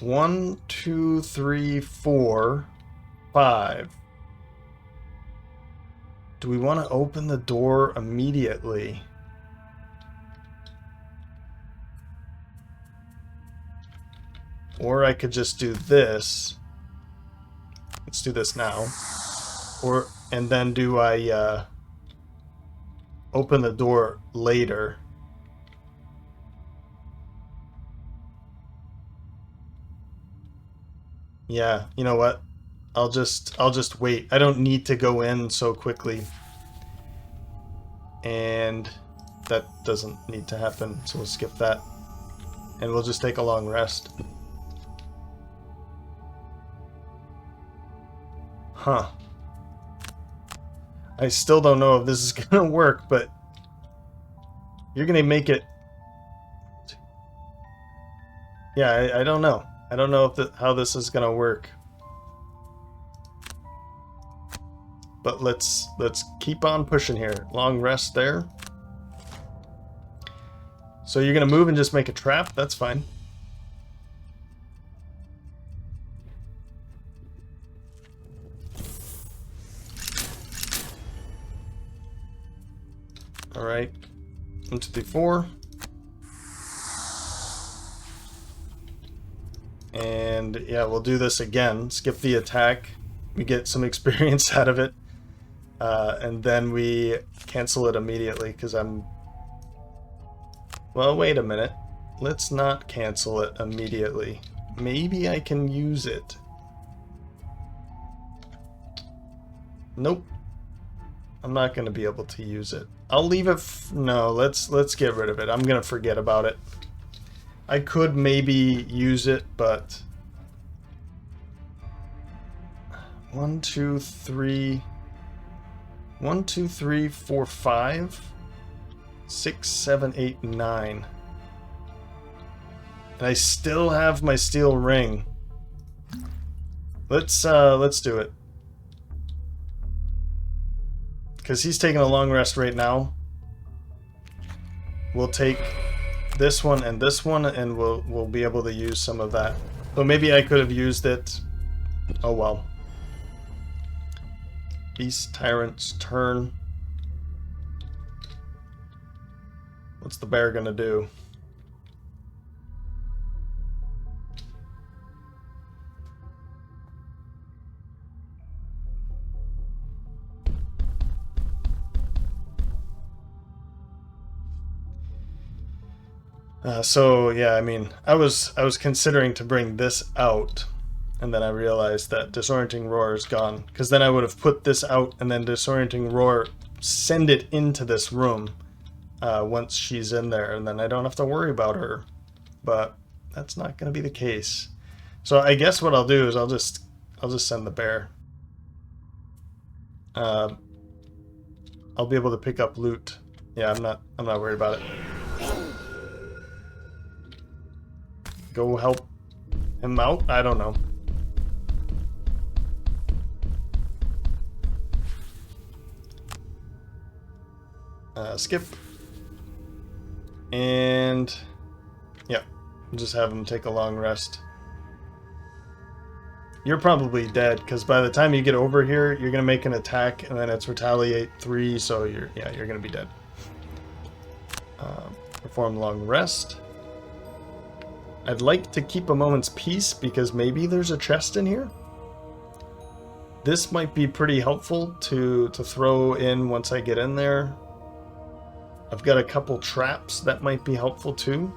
1, 2, 3, 4, 5. Do we want to open the door immediately? Or I could just do this. Let's do this now. And then do I open the door later? Yeah, you know what? I'll just wait. I don't need to go in so quickly. And that doesn't need to happen, so we'll skip that. And we'll just take a long rest. Huh. I still don't know if this is gonna work, but you're gonna make it... Yeah, I don't know. I don't know if how this is gonna work. But let's keep on pushing here. Long rest there. So you're gonna move and just make a trap? That's fine. right. 1, 2, 3, 4. And yeah, we'll do this again. Skip the attack. We get some experience out of it. And then we cancel it immediately because I'm... Well, wait a minute. Let's not cancel it immediately. Maybe I can use it. Nope. I'm not going to be able to use it. I'll leave it... No, let's get rid of it. I'm going to forget about it. I could maybe use it, but... 1, 2, 3... 1, 2, 3, 4, 5... 6, 7, 8, 9. And I still have my steel ring. Let's do it. Because he's taking a long rest right now. We'll take this one, and we'll be able to use some of that. So maybe I could have used it. Oh well. Beast Tyrant's turn. What's the bear gonna do? So yeah, I mean, I was considering to bring this out, and then I realized that Disorienting Roar is gone, because then I would have put this out, and then Disorienting Roar send it into this room once she's in there, and then I don't have to worry about her. But that's not going to be the case. So I guess what I'll do is I'll just send the bear. I'll be able to pick up loot. Yeah, I'm not worried about it. Go help him out? I don't know. Skip. And yeah, just have him take a long rest. You're probably dead, because by the time you get over here, you're gonna make an attack, and then it's retaliate 3, so you're gonna be dead. Perform long rest. I'd like to keep a moment's peace, because maybe there's a chest in here. This might be pretty helpful to throw in once I get in there. I've got a couple traps that might be helpful too.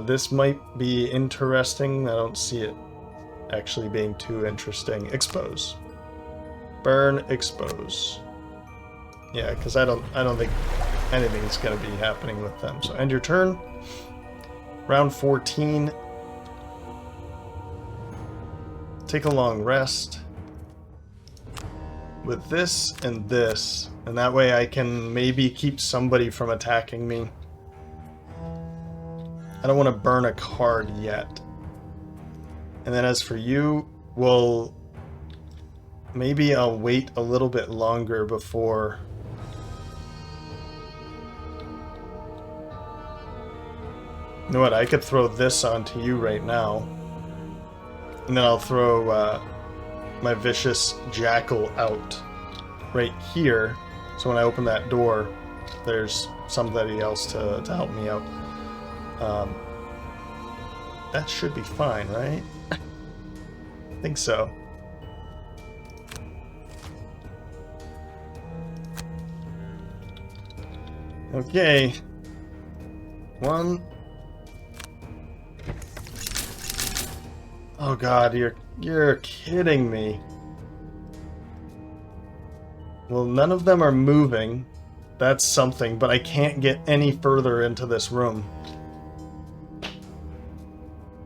This might be interesting. I don't see it actually being too interesting. Expose. Burn, expose. Yeah, because I don't think anything's going to be happening with them. So end your turn. Round 14. Take a long rest. With this, and that way I can maybe keep somebody from attacking me. I don't want to burn a card yet. And then as for you, well, maybe I'll wait a little bit longer before... You know what, I could throw this onto you right now. And then I'll throw my vicious jackal out right here. So when I open that door, there's somebody else to help me out. That should be fine, right? I think so. Okay. 1. Oh god, you're kidding me. Well, none of them are moving. That's something, but I can't get any further into this room.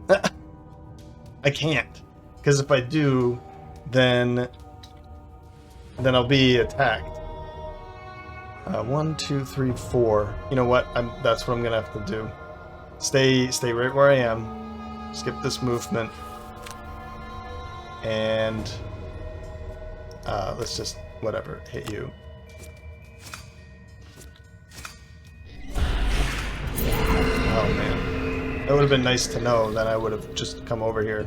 I can't. Because if I do, then I'll be attacked. 1, 2, 3, 4. You know what? That's what I'm gonna have to do. Stay right where I am. Skip this movement. And let's just, whatever, hit you. Oh man. That would have been nice to know, then I would have just come over here.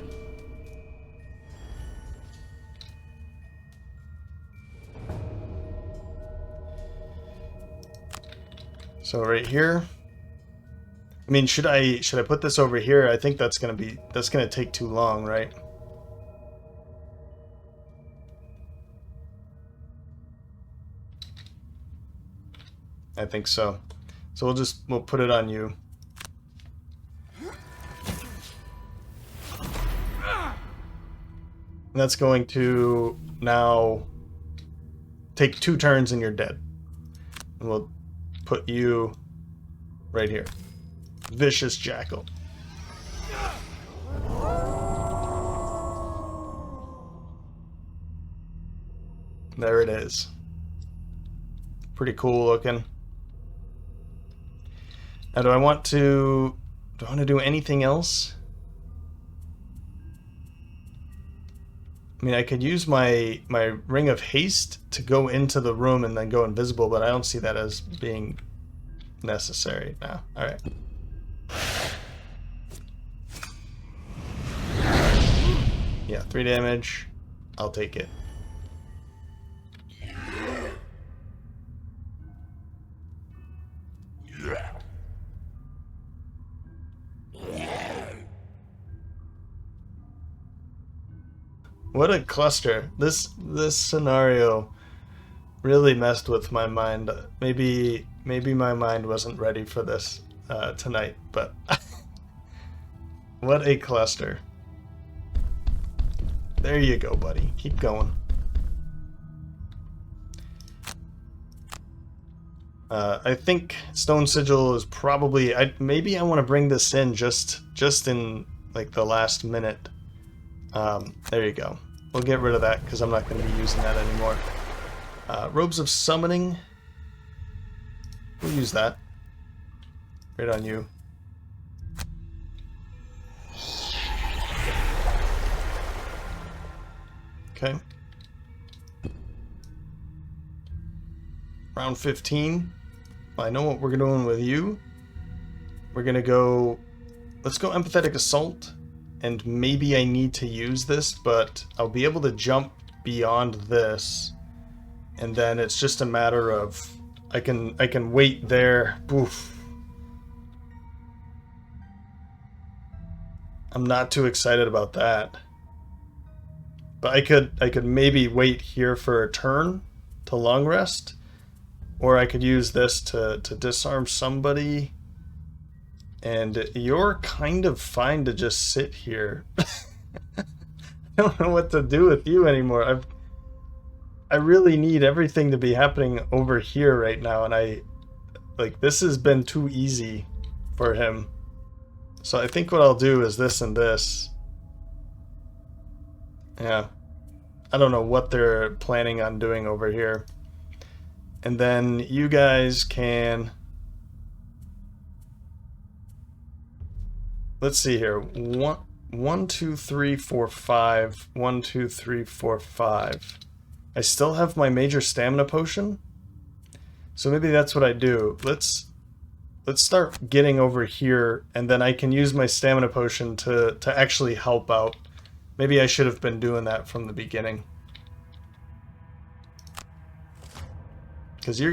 So right here. I mean, should I put this over here? I think that's gonna take too long, right? I think so. So we'll put it on you. And that's going to now take 2 turns and you're dead. And we'll put you right here. Vicious Jackal. There it is. Pretty cool looking. Now do I want to do anything else? I mean, I could use my ring of haste to go into the room and then go invisible, but I don't see that as being necessary now. Alright. Yeah, 3 damage. I'll take it. What a cluster. This scenario really messed with my mind. Maybe my mind wasn't ready for this tonight, but what a cluster. There you go, buddy. Keep going. I think Stone Sigil is probably... maybe I want to bring this in just in like the last minute. There you go. We'll get rid of that because I'm not going to be using that anymore. Robes of Summoning. We'll use that. Right on you. Okay. Round 15. I know what we're doing with you. We're going to go... Let's go Empathetic Assault. And maybe I need to use this, but I'll be able to jump beyond this. And then it's just a matter of... I can wait there. Oof. I'm not too excited about that. But I could maybe wait here for a turn to long rest. Or I could use this to disarm somebody. And you're kind of fine to just sit here. I don't know what to do with you anymore. I really need everything to be happening over here right now, and this has been too easy for him. So I think what I'll do is this and this. Yeah. I don't know what they're planning on doing over here. And then you guys can... Let's see here. 1, 2, 3, 4, 5. 1, 2, 3, 4, 5. I still have my major stamina potion. So maybe that's what I do. Let's start getting over here, and then I can use my stamina potion to actually help out. Maybe I should have been doing that from the beginning. Because you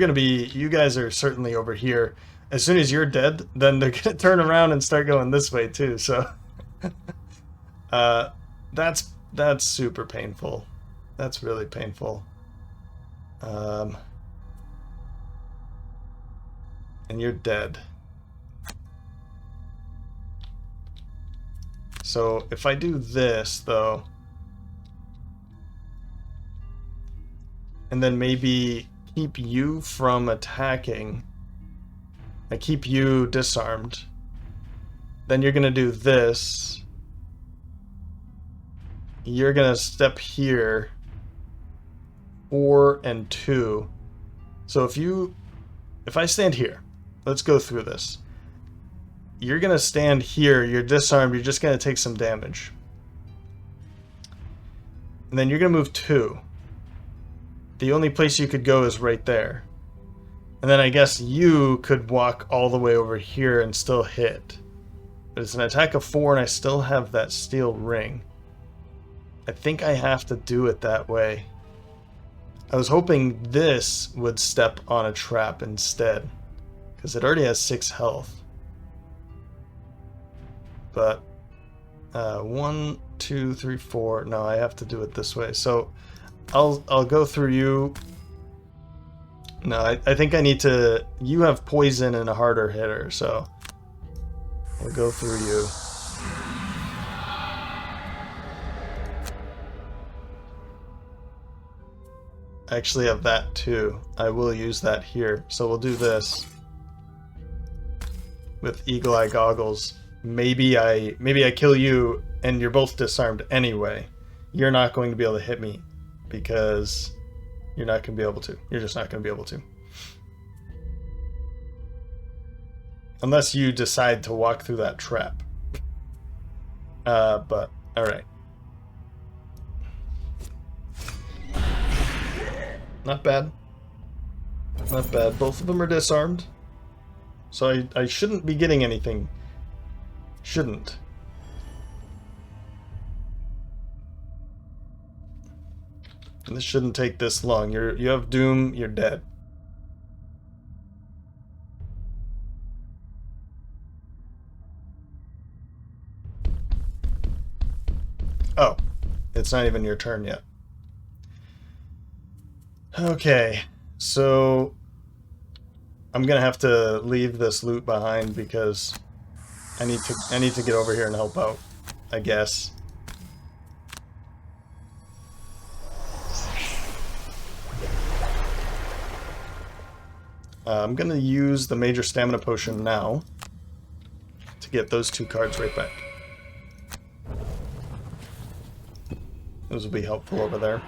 guys are certainly over here. As soon as you're dead, then they're gonna turn around and start going this way too, so that's super painful. That's really painful. And you're dead. So if I do this though, and then maybe keep you from attacking, I keep you disarmed, then you're gonna do this. You're gonna step here, 4 and 2. So if I stand here, let's go through this. You're gonna stand here, you're disarmed, you're just gonna take some damage. And then you're gonna move 2. The only place you could go is right there. And then I guess you could walk all the way over here and still hit. But it's an attack of 4 and I still have that steel ring. I think I have to do it that way. I was hoping this would step on a trap instead. because it already has 6 health. But 1, 2, 3, 4. No, I have to do it this way. So I'll go through you. No, I think I need to. You have poison and a harder hitter, so I'll go through you. I actually have that too. I will use that here. So we'll do this with eagle eye goggles. Maybe I kill you and you're both disarmed anyway. You're not going to be able to hit me because you're not going to be able to. You're just not going to be able to. Unless you decide to walk through that trap. But alright. Not bad. Not bad. Both of them are disarmed. So I shouldn't be getting anything. Shouldn't. And this shouldn't take this long. You have Doom, you're dead. Oh, it's not even your turn yet. Okay, so I'm gonna have to leave this loot behind because I need to get over here and help out, I guess. I'm gonna use the major stamina potion now to get those 2 cards right back. Those will be helpful over there.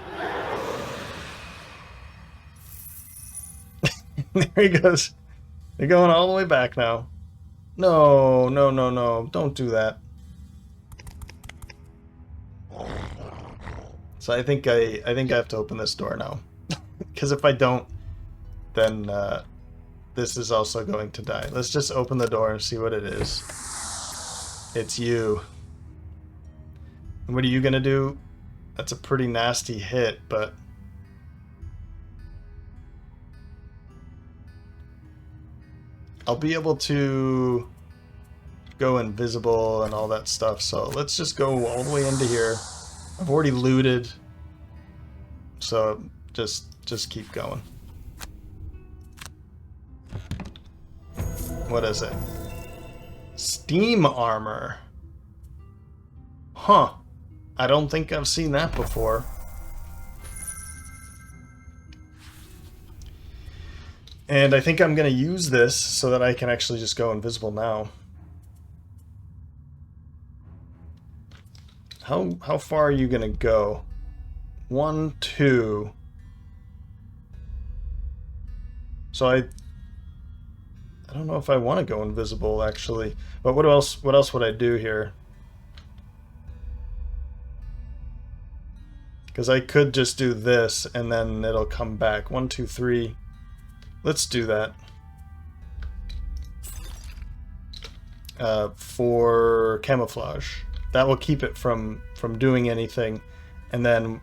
There he goes. They're going all the way back now. No, no, no, no. Don't do that. So I think I have to open this door now. Because if I don't, then this is also going to die. Let's just open the door and see what it is. It's you. And what are you gonna do? That's a pretty nasty hit, but I'll be able to go invisible and all that stuff, so let's just go all the way into here. I've already looted, so just keep going. What is it? Steam armor. Huh. I don't think I've seen that before. And I think I'm going to use this so that I can actually just go invisible now. How far are you going to go? 1, 2. So I don't know if I want to go invisible actually. But what else would I do here? Because I could just do this and then it'll come back. 1, 2, 3. Let's do that. For camouflage. That will keep it from doing anything, and then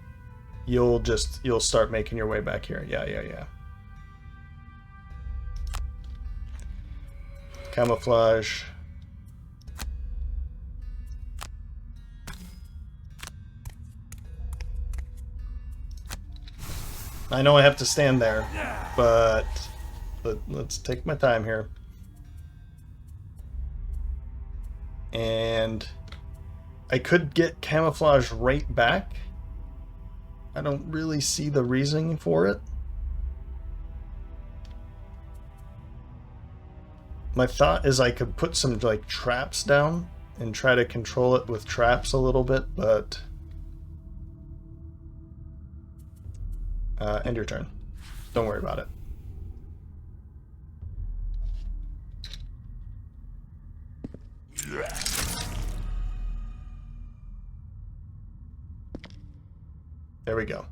you'll start making your way back here. Yeah. Camouflage. I know I have to stand there, but let's take my time here. And I could get camouflage right back. I don't really see the reasoning for it. My thought is I could put some like traps down and try to control it with traps a little bit, but end your turn. Don't worry about it. There we go.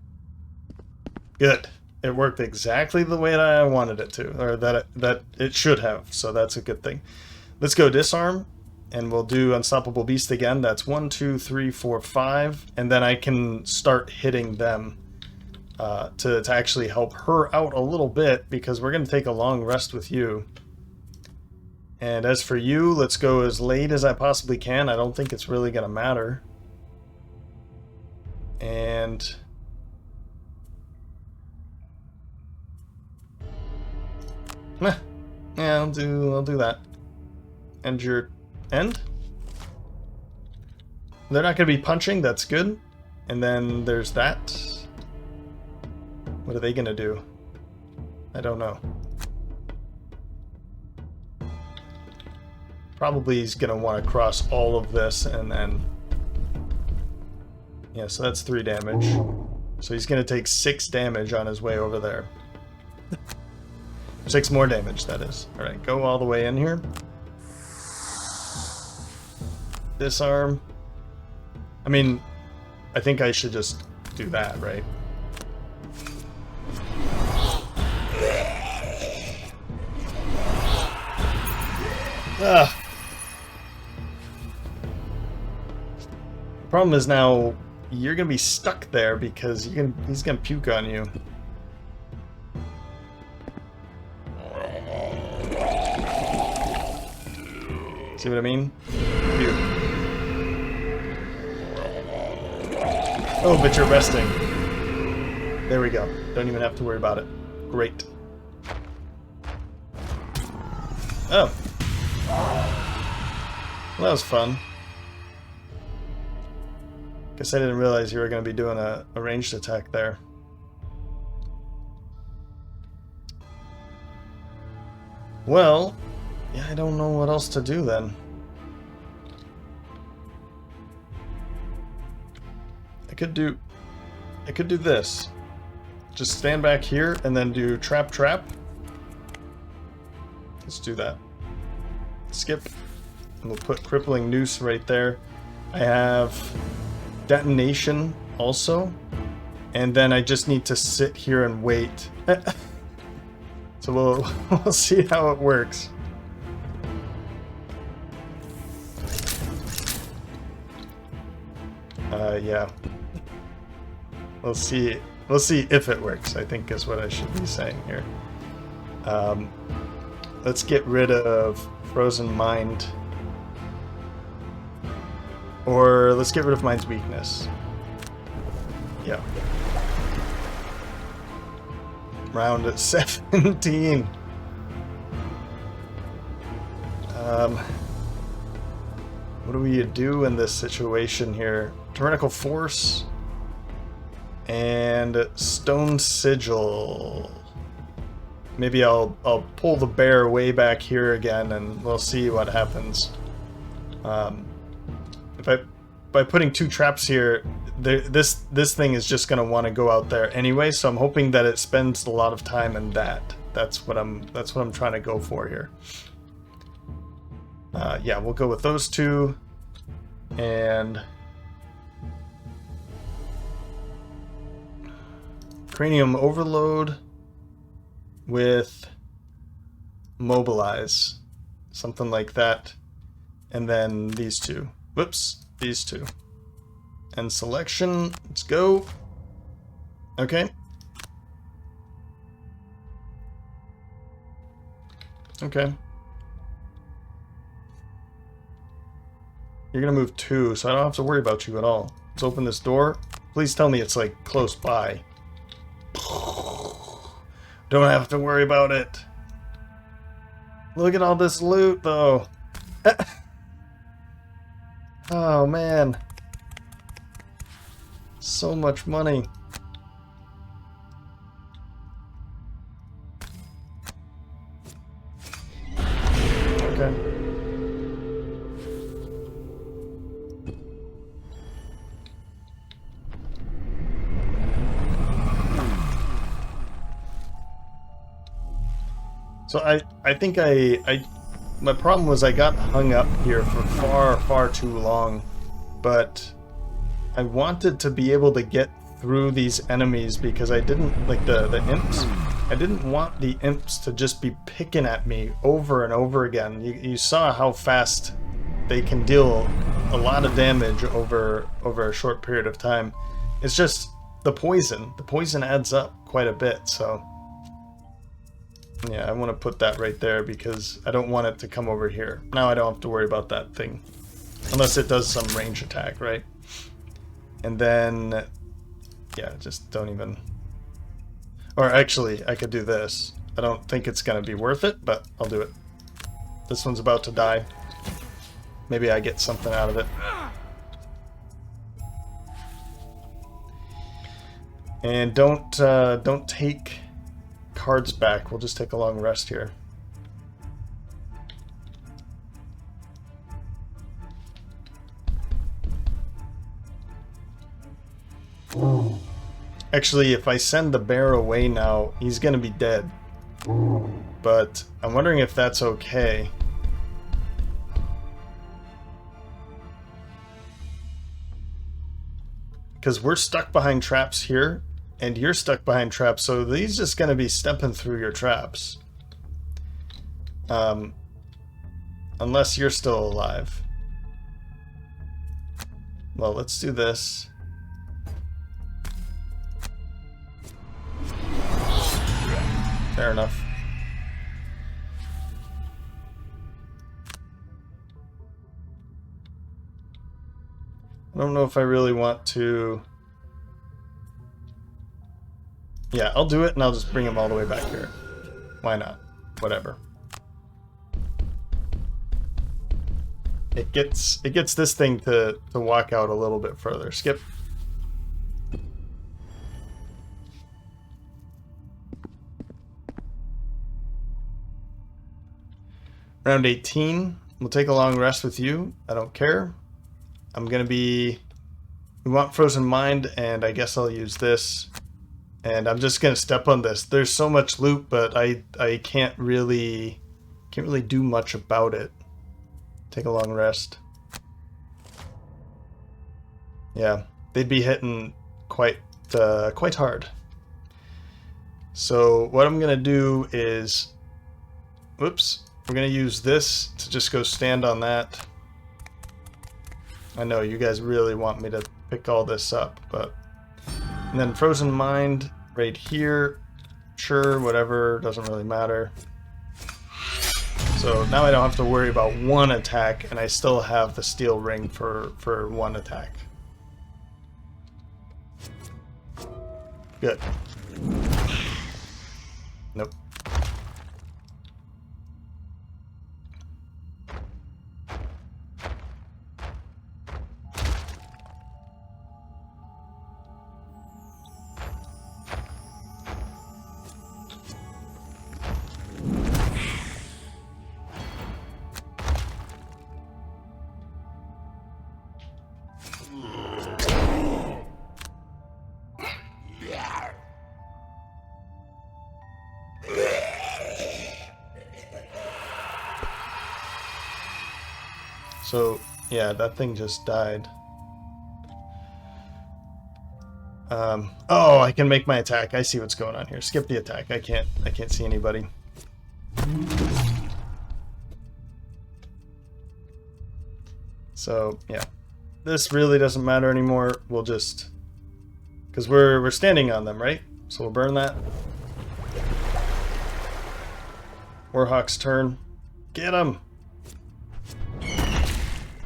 Good. It worked exactly the way that I wanted it to, or that it should have, so that's a good thing. Let's go disarm, and we'll do Unstoppable Beast again. That's 1, 2, 3, 4, 5, and then I can start hitting them to actually help her out a little bit, because we're going to take a long rest with you. And as for you, let's go as late as I possibly can. I don't think it's really going to matter. And... yeah, I'll do that. End your end? They're not going to be punching, that's good. And then there's that. What are they going to do? I don't know. Probably he's going to want to cross all of this and then... yeah, so that's 3 damage. So he's going to take 6 damage on his way over there. 6 more damage, that is. Alright, go all the way in here. Disarm. I mean, I think I should just do that, right? Ugh. Problem is now you're gonna be stuck there because he's gonna puke on you. See what I mean? Puke. Oh, but you're resting. There we go. Don't even have to worry about it. Great. Oh. Well, that was fun. Guess I didn't realize you were going to be doing a ranged attack there. Well, yeah, I don't know what else to do then. I could do this. Just stand back here and then do trap. Let's do that. Skip. And we'll put crippling noose right there. I have detonation also. And then I just need to sit here and wait. So we'll see how it works. Yeah. We'll see if it works, I think is what I should be saying here. Let's get rid of Frozen Mind. Or let's get rid of Mind's Weakness. Yeah. Round at 17. What do we do in this situation here? Tyrannical Force and Stone Sigil. Maybe I'll pull the bear way back here again, and we'll see what happens. By putting 2 traps here, this thing is just gonna want to go out there anyway. So I'm hoping that it spends a lot of time in that. That's what I'm trying to go for here. Yeah, we'll go with those 2, and Cranium Overload with Mobilize, something like that, and then these 2. Whoops, these 2. And Selection, let's go. Okay. Okay. You're gonna move 2, so I don't have to worry about you at all. Let's open this door. Please tell me it's like close by. Don't have to worry about it. Look at all this loot, though. Oh, man. So much money. Okay. So I think my problem was I got hung up here for far too long, but I wanted to be able to get through these enemies because I didn't like the imps. I didn't want the imps to just be picking at me over and over again. You saw how fast they can deal a lot of damage over a short period of time. It's just the poison. The poison adds up quite a bit, so Yeah, I want to put that right there because I don't want it to come over here. Now I don't have to worry about that thing. Unless it does some range attack, right? And then, yeah, just don't even... Or actually, I could do this. I don't think it's going to be worth it, but I'll do it. This one's about to die. Maybe I get something out of it. And don't take cards back. We'll just take a long rest here. Actually, if I send the bear away now, he's gonna be dead. But I'm wondering if that's okay. Because we're stuck behind traps here, and you're stuck behind traps, so he's just gonna be stepping through your traps. Unless you're still alive. Well, let's do this. Fair enough. I don't know if I really want to... Yeah, I'll do it and I'll just bring him all the way back here. Why not? Whatever. It gets this thing to walk out a little bit further. Skip. Round 18. We'll take a long rest with you. I don't care. I'm gonna be... We want Frozen Mind, and I guess I'll use this. And I'm just gonna step on this. There's so much loot, but I can't really do much about it. Take a long rest. Yeah, they'd be hitting quite hard. So what I'm gonna do is, whoops, we're gonna use this to just go stand on that. I know you guys really want me to pick all this up, but... And then Frozen Mind right here. Sure, whatever, doesn't really matter. So now I don't have to worry about one attack, and I still have the steel ring for one attack. Good. Nope. So, yeah, that thing just died. Oh, I can make my attack. I see what's going on here. Skip the attack. I can't see anybody. So, yeah. This really doesn't matter anymore. We'll just... Because we're standing on them, right? So we'll burn that. Warhawk's turn. Get him!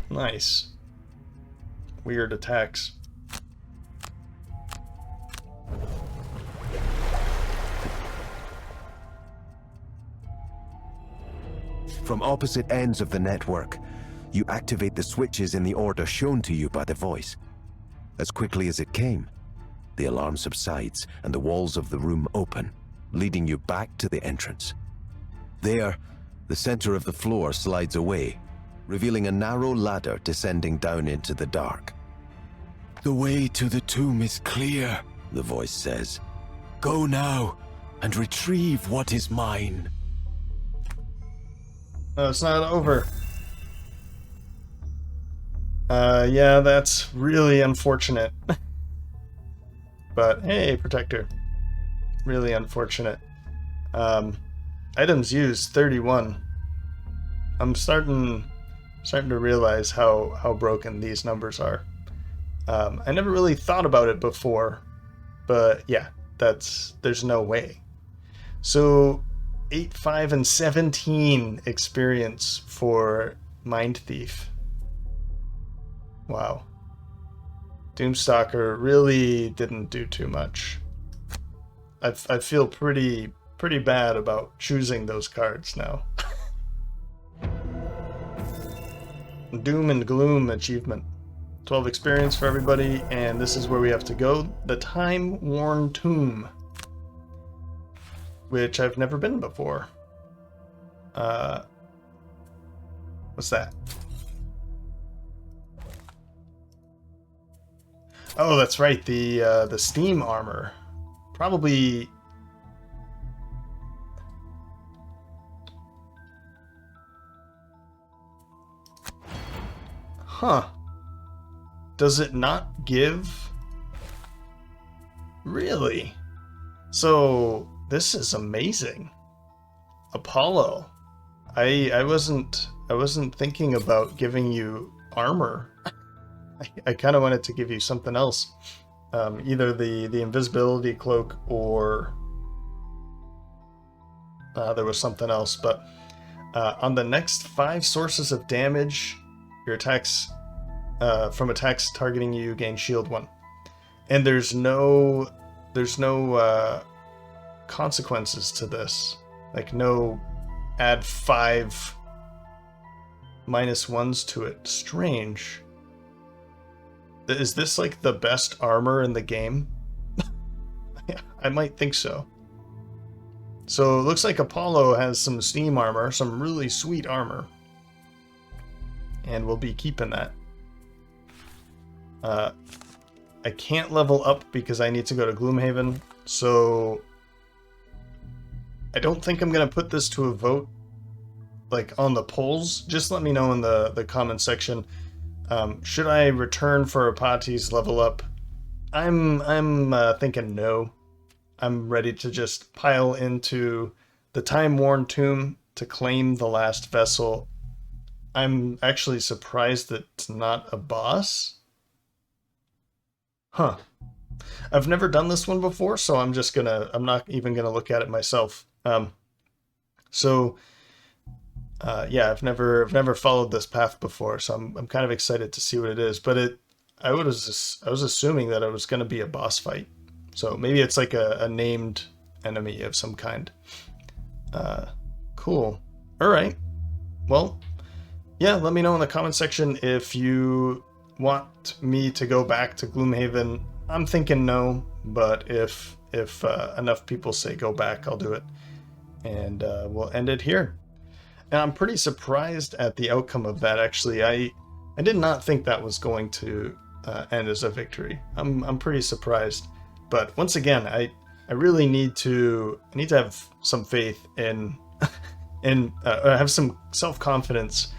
Nice. Weird attacks. From opposite ends of the network, you activate the switches in the order shown to you by the voice. As quickly as it came, the alarm subsides and the walls of the room open, leading you back to the entrance. There, the center of the floor slides away, revealing a narrow ladder descending down into the dark. "The way to the tomb is clear," the voice says. "Go now and retrieve what is mine." No, it's not over. Yeah, that's really unfortunate. But hey, Protector. Really unfortunate. Items used, 31. I'm starting to realize how broken these numbers are. I never really thought about it before, but yeah, there's no way. So 8, 5, and 17 experience for Mind Thief. Wow. Doomstalker really didn't do too much. I feel pretty bad about choosing those cards now. Doom and Gloom achievement. 12 experience for everybody, and this is where we have to go. The Time-Worn Tomb, which I've never been before. What's that? Oh, that's right, the steam armor. Probably... Huh. Does it not give? Really? So this is amazing. Apollo. I wasn't thinking about giving you armor. I kind of wanted to give you something else. Either the invisibility cloak or there was something else, but on the next 5 sources of damage, your attacks from attacks targeting you gain shield 1, and there's no consequences to this, like no add 5 -1s to it. Strange. Is this like the best armor in the game? Yeah, I might think so. So it looks like Apollo has some steam armor, some really sweet armor. And we'll be keeping that. I can't level up because I need to go to Gloomhaven, so I don't think I'm going to put this to a vote, like on the polls. Just let me know in the comment section. Should I return for Apati's level up? I'm thinking no. I'm ready to just pile into the Time-Worn Tomb to claim the last vessel. I'm actually surprised that it's not a boss. Huh. I've never done this one before, so I'm not even gonna look at it myself. Yeah, I've never followed this path before, so I'm kind of excited to see what it is. But I was assuming that it was gonna be a boss fight, so maybe it's like a named enemy of some kind. Cool. All right. Well, yeah. Let me know in the comment section if you want me to go back to Gloomhaven. I'm thinking no, but if enough people say go back, I'll do it, and we'll end it here. And I'm pretty surprised at the outcome of that. Actually, I did not think that was going to end as a victory. I'm pretty surprised. But once again, I really need to have some faith in have some self-confidence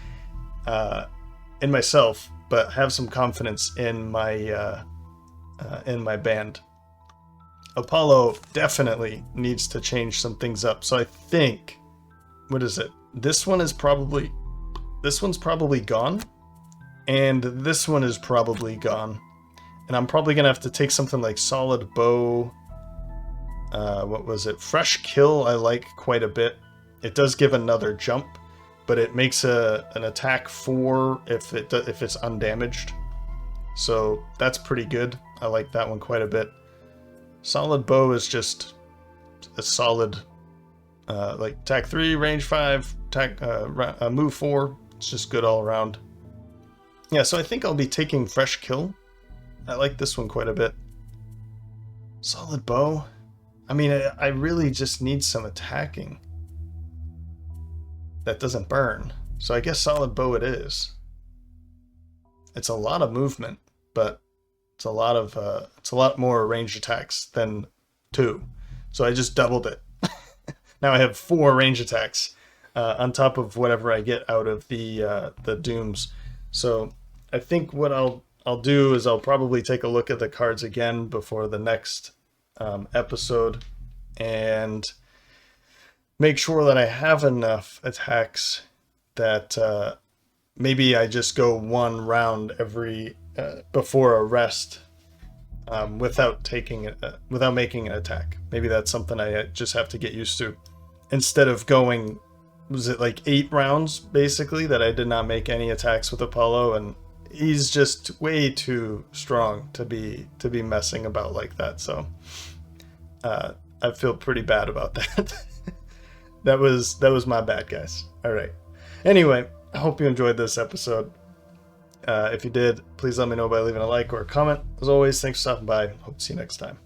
in myself, but have some confidence in my band. Apollo definitely needs to change some things up. So I think, what is it? This one's probably gone, and this one is probably gone. And I'm probably gonna have to take something like solid bow. What was it? Fresh kill I like quite a bit. It does give another jump, but it makes an attack 4 if it's undamaged. So that's pretty good. I like that one quite a bit. Solid bow is just a solid, like attack 3, range 5, attack move 4. It's just good all around. Yeah, so I think I'll be taking fresh kill. I like this one quite a bit. Solid bow. I mean, I really just need some attacking that doesn't burn. So I guess solid bow it is. It's a lot of movement, but it's a lot more ranged attacks than 2. So I just doubled it. Now I have 4 range attacks on top of whatever I get out of the dooms. So I think what I'll do is I'll probably take a look at the cards again before the next episode and make sure that I have enough attacks that maybe I just go 1 round every before a rest without making an attack. Maybe that's something I just have to get used to. instead of going, was it like 8 rounds basically, that I did not make any attacks with Apollo, and he's just way too strong to be messing about like that. So I feel pretty bad about that. that was my bad, guys. All right. Anyway, I hope you enjoyed this episode. If you did, please let me know by leaving a like or a comment. As always, thanks for stopping by. Hope to see you next time.